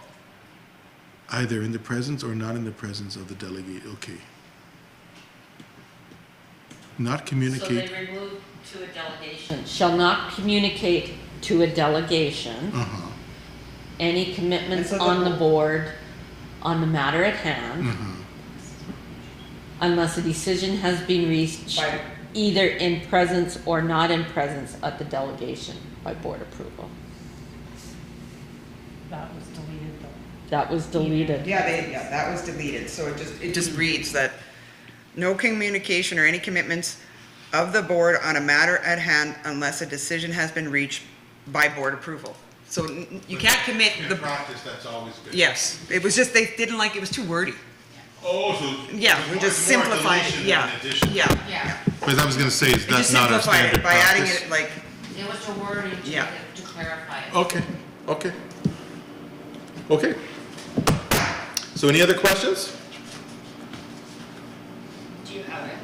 Either in the presence or not in the presence of the delegate, okay. Not So communicate. they remove to a delegation. Shall not communicate to a delegation Uh-huh. any commitments And so on the board on the matter at hand unless a decision has been reached By- either in presence or not in presence at the delegation by board approval. That was deleted though. That was deleted. Yeah, that was deleted, so it just reads that no communication or any commitments of the board on a matter at hand unless a decision has been reached by board approval. So you can't commit the, practice, that's always been. yes, it was just, they didn't like, it was too wordy. Oh, so. Yeah, we just simplified it, yeah, yeah. Yeah, But I was gonna say, is We just that not our simplified standard it by adding practice? it like, it was the wording Yeah. to clarify it. Okay, okay. Okay. So any other questions? Do you have it?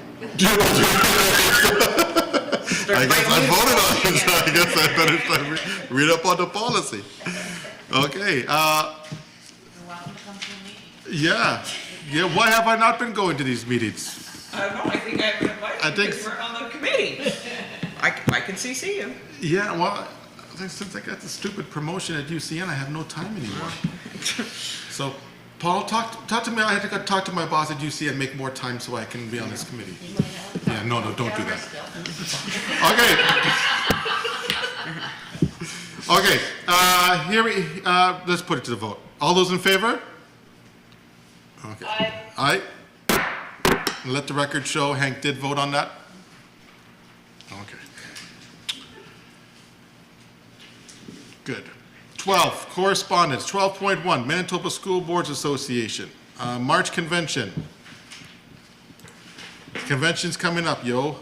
I guess I voted on it, so I guess I better start read up on the policy. Okay, You're welcome to come to a meeting. yeah, why have I not been going to these meetings? I don't know, I think I've been invited I think because we're on the committee. I can CC you. Yeah, well, since I got the stupid promotion at UCN, I have no time anymore. So, Paul, talk to me, I had to go talk to my boss at UCN and make more time so I can be on this committee. Yeah, no, don't do that. Okay. Okay, let's put it to the vote. All those in favor? Okay. Aye. Let the record show Hank did vote on that? Okay. Good. 12, correspondence, 12.1, Manitoba School Boards Association, March Convention. Convention's coming up, yo.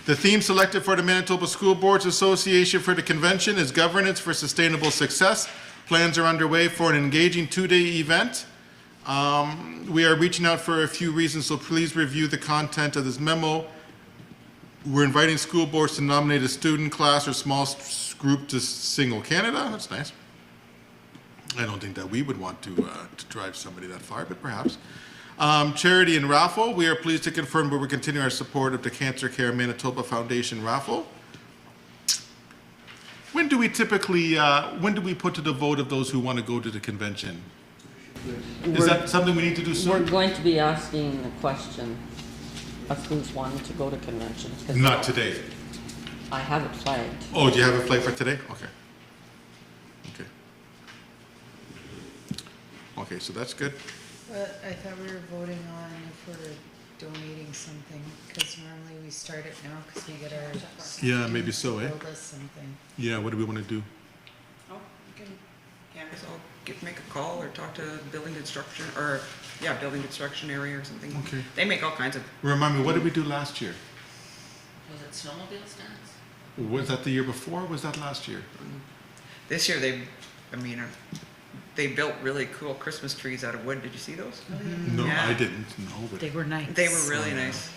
The theme selected for the Manitoba School Boards Association for the convention is Governance for Sustainable Success. Plans are underway for an engaging two-day event. We are reaching out for a few reasons, so please review the content of this memo. We're inviting school boards to nominate a student, class, or small group to single candidate. That's nice. I don't think that we would want to drive somebody that far, but perhaps. Charity and raffle. We are pleased to confirm we will continue our support of the Cancer Care Manitoba Foundation raffle. When do we typically, when do we put to the vote of those who want to go to the convention? Is that something we need to do We're soon? going to be asking the question of who's wanting to go to conventions. 'cause Not today. I have it flagged. Oh, do you have a flight for today? Okay. Okay. Okay, so that's good. But I thought we were voting on if we're donating something, because normally we start it now, because we get our. Yeah, maybe so, eh? Build us something. Yeah, what do we want to do? Oh, you can, Candace, I'll make a call or talk to building construction, or, yeah, building construction area or something. Okay. They make all kinds of, Remind me, what did we do last year? Was it snowmobile stands? Was that the year before, or was that last year? this year they built really cool Christmas trees out of wood. Did you see those? No, Yeah. I didn't, no, but. They were nice. They were really nice.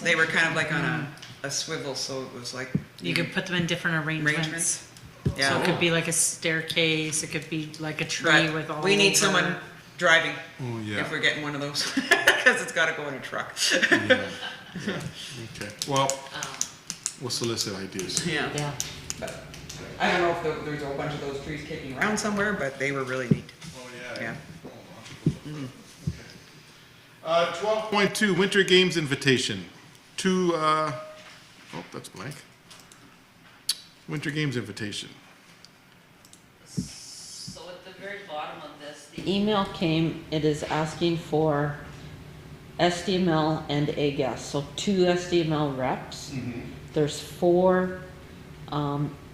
They were kind of like on a swivel, so it was like You could put them in different arrangements. arrangements. So Yeah. it could be like a staircase, it could be like a tree But with all. we need over- someone driving Oh, yeah. if we're getting one of those, because it's got to go in a truck. Yeah, yeah, okay. Well, we'll solicit ideas. Yeah. Yeah. But I don't know if there's a whole bunch of those trees kicking around somewhere, but they were really neat. Oh, Yeah. 12.2, Winter Games Invitation. Oh, that's blank. Winter Games Invitation. So at the very bottom of this, the email came, it is asking for SDML and a guest, so 2 SDML reps. There's 4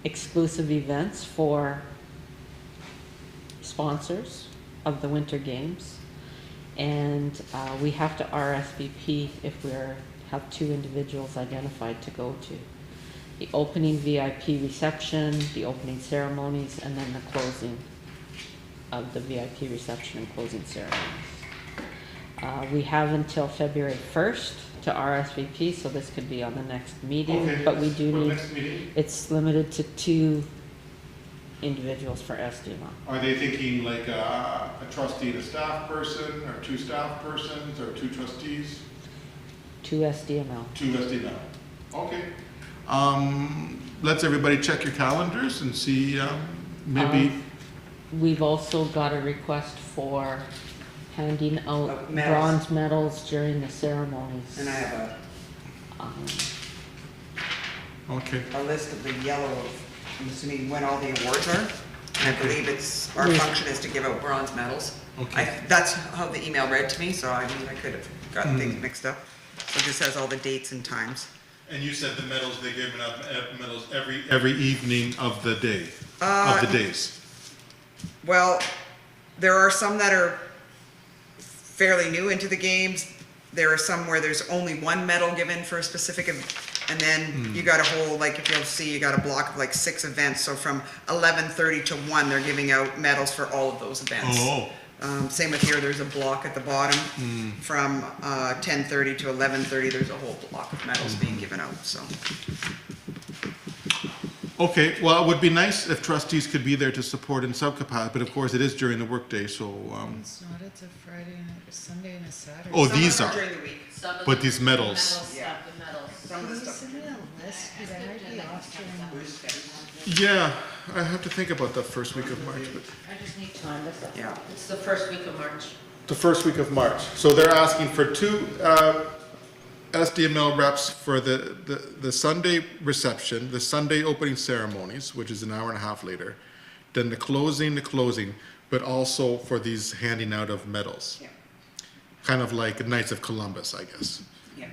exclusive events for sponsors of the Winter Games. And we have to RSVP if we have 2 individuals identified to go to. The opening VIP reception, the opening ceremonies, and then the closing of the VIP reception and closing ceremonies. We have until February 1st to RSVP, so this could be on the next meeting, but we do need, it's limited to 2 individuals for SDML. Are they thinking like a trustee and a staff person, or 2 staff persons, or 2 trustees? 2 SDML. 2 SDML. Okay. Let's everybody check your calendars and see, maybe, We've also got a request for handing out Medals. bronze medals during the ceremonies. And I have Um, okay. a list of the yellow, I'm assuming when all the awards are. And I believe our function is to give out bronze medals. Okay. That's how the email read to me, so I mean, I could have gotten things mixed up. So it just has all the dates and times. And you said the medals, they're giving out medals every evening of the day, of the days. Well, there are some that are fairly new into the games. There are some where there's only 1 medal given for a specific, and then you got a whole, like, if you'll see, you got a block of like 6 events. So from 11:30 to 1, they're giving out medals for all of those events. Oh, Same with here, there's a block at the bottom. From 10:30 to 11:30, there's a whole block of medals being given out, so. okay, well, it would be nice if trustees could be there to support in some capacity, but of course it is during the workday, so, It's not, it's a Friday and a Sunday and a Saturday. oh, Some these are are, during the week. but these medals. Yeah. Some of Can the you stuff. send me a list, because I might be off during. Yeah, I have to think about that first week of March, but. I just need time, Yeah. it's the first week of March. The first week of March. So they're asking for 2 SDML reps for the Sunday reception, the Sunday opening ceremonies, which is an hour and a half later, then the closing, but also for these handing out of medals. Yeah. Kind of like Knights of Columbus, I guess. Yeah.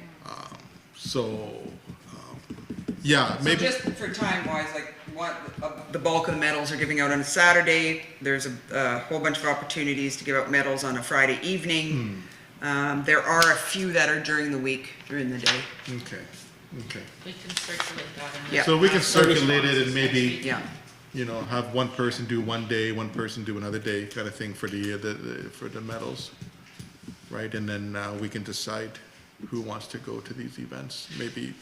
Yeah, So maybe. just for time wise, like the bulk of the medals are giving out on a Saturday. There's a whole bunch of opportunities to give out medals on a Friday evening. There are a few that are during the week, during the day. Okay. We can circulate that in Yeah. So we can circulate it and maybe, Yeah. you know, have one person do one day, one person do another day kind of thing for for the medals, right? And then we can decide who wants to go to these events. Maybe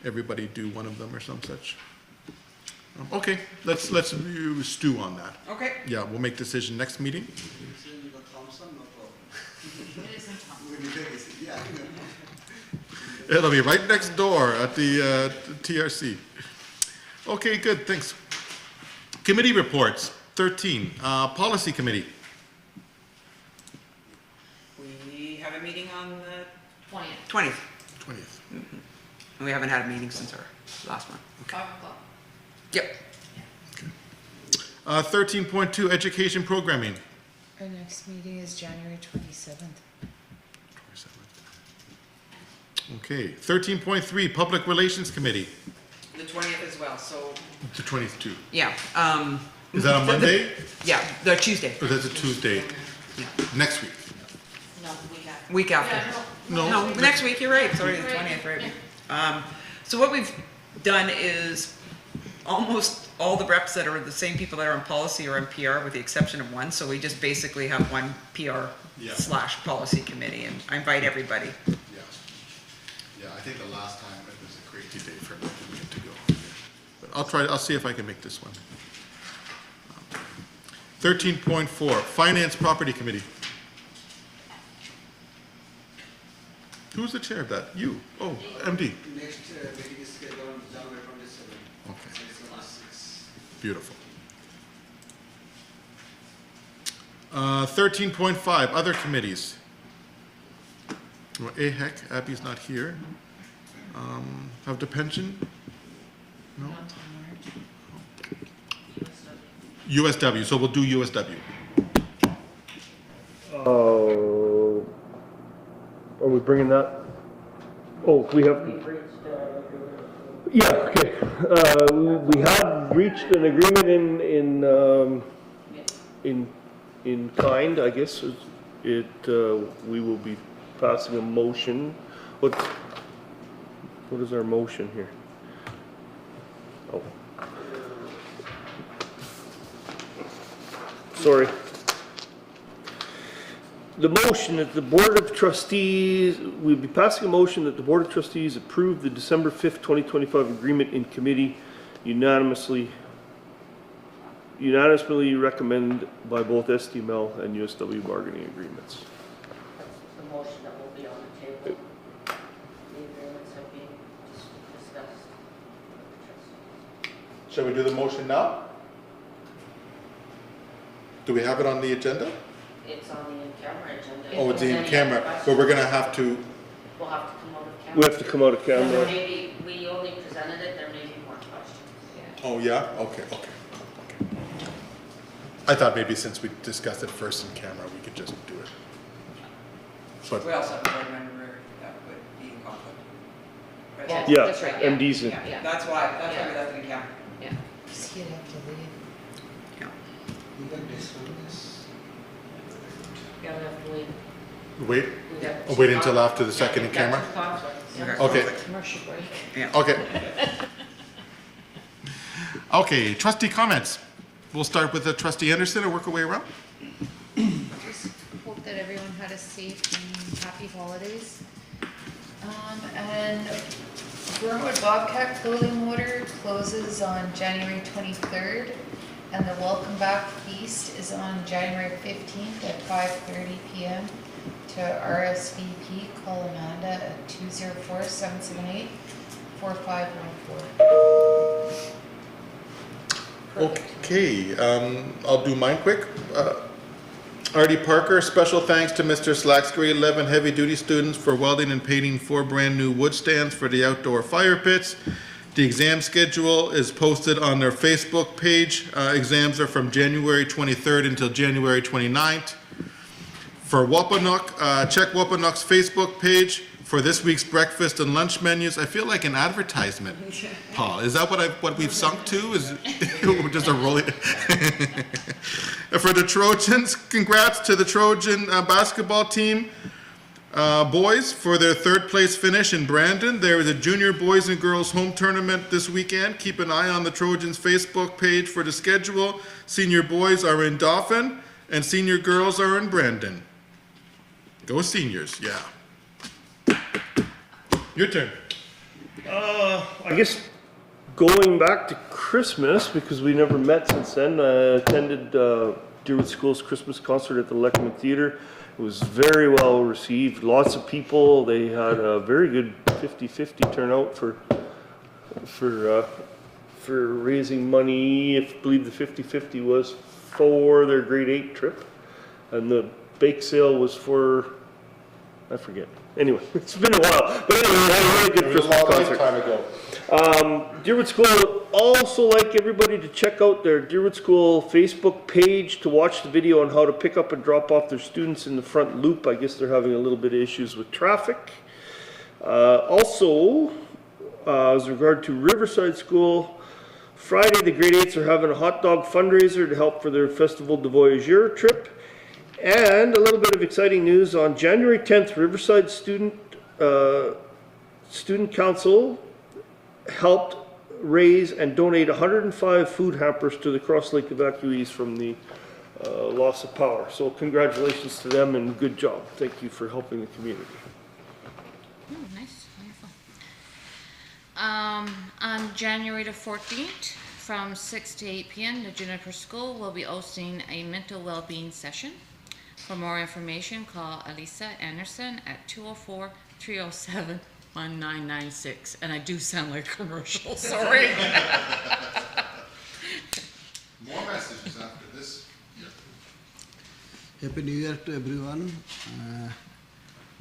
everybody do one of them or some such. Okay, let's stew on that. Okay, Yeah, we'll make decision next meeting. It isn't tough. It'll be right next door at the TRC. Okay, good, thanks. Committee reports, 13, Policy Committee. we have a meeting on the 20th, 20th. 20th. And we haven't had a meeting since our last one. 5 o'clock. Yep. 13.2, Education Programming. Our next meeting is January 27th. Okay, 13.3, Public Relations Committee, The 20th as well, so, the 22. yeah. Is that on Monday, Yeah, the Tuesday, or that's a Tuesday? Next week? No, we have. week after. Yeah, No. No, next week, you're right, it's already the 20th, right? So what we've done is almost all the reps that are the same people that are on policy or on PR with the exception of one, so we just basically have one PR Yeah. / policy committee, and I invite everybody. Yeah. Yeah, I think the last time it was a crazy day for me to go. But I'll see if I can make this one. 13.4, Finance Property Committee. Who's the chair of that? You? Oh, MD. Next meeting is scheduled on January 27th. Okay, 6. beautiful. 13.5, Other Committees. Well, heck, Abby's not here. Have the pension? No? USW, so we'll do USW. Are we bringing that? Oh, we have. Yeah, okay. We have reached an agreement in kind, I guess. We will be passing a motion. What is our motion here? Oh. Sorry. The motion that the Board of Trustees, we'll be passing a motion that the Board of Trustees approve the December 5th, 2025 agreement in committee unanimously recommended by both STML and USW bargaining agreements. That's the motion that will be on the table. The agreements have been discussed. Shall we do the motion now? Do we have it on the agenda? It's on the in-camera agenda. Oh, it's If in there's any camera, other but we're questions, gonna have to, we'll have to come out of camera. We have to come out of There camera. may be, we only presented it, there may be more questions. Yeah. oh, yeah? Okay. I thought maybe since we discussed it first in camera, we could just do it. But We also have a board member that would be in conflict. Right? Yeah, Yeah, that's right, yeah. MD's in. Yeah, That's why we Yeah. left it in camera. yeah. So you'd have to leave. Yeah. You can discuss this. Yeah, we have to wait. wait, We got oh, wait until after the second in we've got camera? two conflicts. Yeah. Okay. Commercial break. Yeah. Okay. Okay, trustee comments. We'll start with Trustee Anderson and work our way around. Just hope that everyone had a safe and happy holidays. And Burnwood Bobcat Clothing Order closes on January 23rd, and the Welcome Back Feast is on January 15th at 5:30 p.m. to RSVP. Call Amanda at 204-778-4514. Okay, I'll do mine quick. Artie Parker, special thanks to Mr. Slack's grade 11 heavy duty students for welding and painting 4 brand new wood stands for the outdoor fire pits. The exam schedule is posted on their Facebook page. Exams are from January 23rd until January 29th. For Wampanoag, check Wampanoag's Facebook page for this week's breakfast and lunch menus. I feel like an advertisement, Paul. Is that what we've sunk to? Is just a rolling? For the Trojans, congrats to the Trojan basketball team. Boys, for their third place finish in Brandon, there is a junior boys and girls home tournament this weekend. Keep an eye on the Trojans Facebook page for the schedule. Senior boys are in Dauphin, and senior girls are in Brandon. Go seniors, yeah. Your turn. I guess going back to Christmas, because we never met since then, I attended Deerwood School's Christmas concert at the Leckman Theater. It was very well received, lots of people. They had a very good 50-50 turnout for raising money. I believe the 50-50 was for their grade 8 trip, and the bake sale was for, I forget. Anyway, it's been a while, but anyway, we had a really good Christmas concert. Time ago. Deerwood School would also like everybody to check out their Deerwood School Facebook page to watch the video on how to pick up and drop off their students in the front loop. I guess they're having a little bit of issues with traffic. Also, as regard to Riverside School, Friday the grade 8s are having a hot dog fundraiser to help for their Festival de Voyageur trip. And a little bit of exciting news, on January 10th, Riverside Student Council helped raise and donate 105 food hampers to the Cross Lake evacuees from the loss of power. So congratulations to them and good job. Thank you for helping the community. Oh, nice, wonderful. On January the 14th, from 6 to 8 p.m., the Juniper School will be hosting a mental well-being session. For more information, call Elisa Anderson at 204-307-1996. And I do sound like a commercial, sorry. More messages after this. Happy New Year to everyone.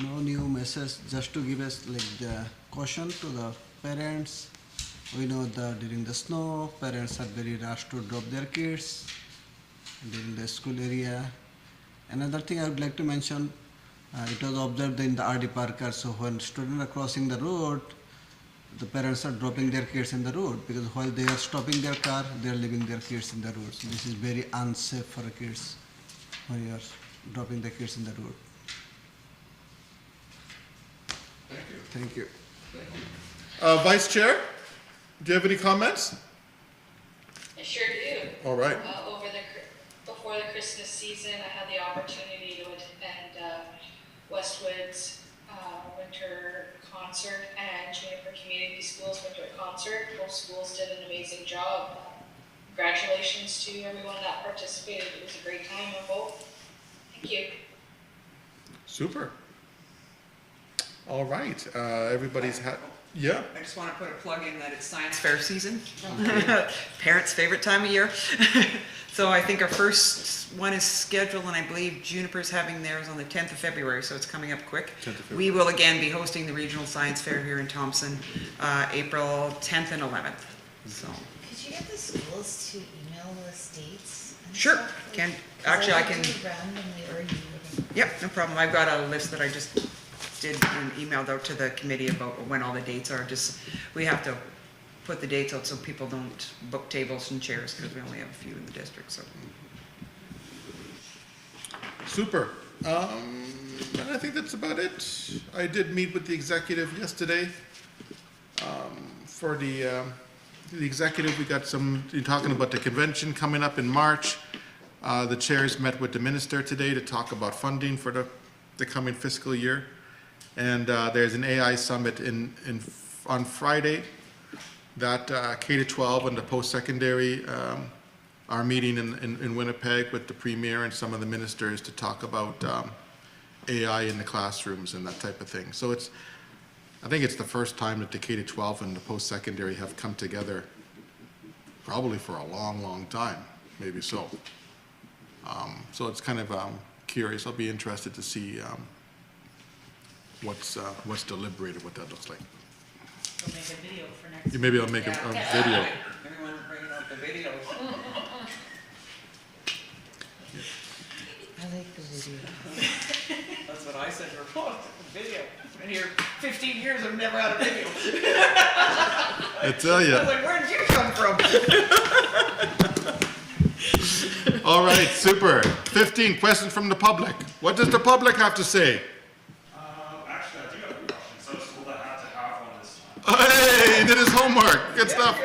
No new message, just to give us like the caution to the parents. We know that during the snow, parents are very rushed to drop their kids during the school area. Another thing I would like to mention, it was observed in the RD Parker, so when students are crossing the road, the parents are dropping their kids in the road, because while they are stopping their car, they are leaving their kids in the road. So this is very unsafe for the kids when you are dropping the kids in the road. Thank you. Vice Chair, do you have any comments? I sure do. All right. Before the Christmas season, I had the opportunity to attend Westwood's winter concert and Juniper Community Schools winter concert. Both schools did an amazing job. Congratulations to everyone that participated. It was a great time on both. Thank you. Super. All right. Everybody's had. Yeah. I just want to put a plug in that it's science fair season. Parents' favorite time of year. So I think our first one is scheduled, and I believe Juniper's having theirs on the 10th of February, so it's coming up quick. 10th of February. We will again be hosting the regional science fair here in Thompson, April 10th and 11th. So. Could you get the schools to email us dates? And Sure. stuff? Can Like, 'cause actually I like can. to randomly, or you would. Yep, no problem. I've got a list that I just did and emailed out to the committee about when all the dates are. Just, we have to put the dates out so people don't book tables and chairs, because we only have a few in the district, so. Super. And I think that's about it. I did meet with the executive yesterday. For the executive, we got you're talking about the convention coming up in March. The chairs met with the minister today to talk about funding for the coming fiscal year. And there's an AI summit on Friday that K-12 and the post-secondary are meeting in Winnipeg with the premier and some of the ministers to talk about AI in the classrooms and that type of thing. So I think it's the first time that the K-12 and the post-secondary have come together, probably for a long, long time, maybe so. So it's kind of curious. I'll be interested to see what's deliberated, what that looks like. We'll make a video for next. Maybe I'll make a video. Everyone bringing out the videos. I like the video. That's what I said to her. Oh, video. I've been here 15 years. I've never had a video. I tell you. I was like, where did you come from? All right, super. 15 questions from the public. What does the public have to say? he did his homework. Good stuff.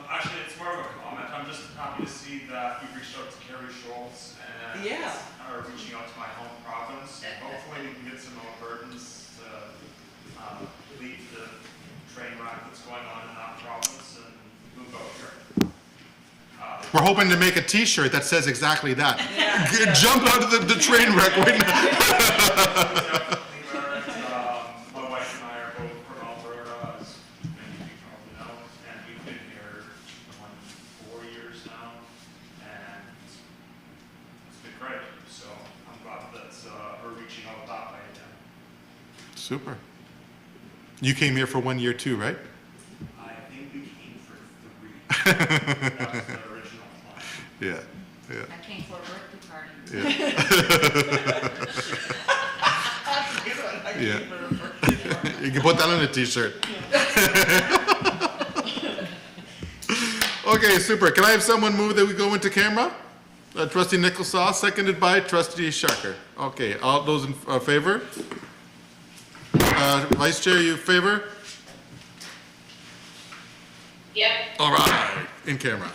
Actually, it's more of a comment. I'm just happy to see that you've reached out to Kerry Schultz and Yeah. are reaching out to my home province. Hopefully, we can get some Albertans to leave the train wreck that's going on in that province and move out here. We're hoping to make a T-shirt that says exactly that. Jump out of the train wreck right now. Definitely learned. My wife and I are both from Alberta, as many of you probably know, and we've been here 4 years now, and it's been great. So I'm glad that we're reaching out that way again. Super. You came here for 1 year too, right? I think we came for 3. That was the original plan. Yeah, yeah. I came for a birthday party. Yeah. You can put that on a T-shirt. Okay, super. Can I have someone move that we go into camera? Trustee Nicholsaw, seconded by Trustee Shucker. Okay, all those in favor? Vice Chair, you favor? Yep. All right, in camera.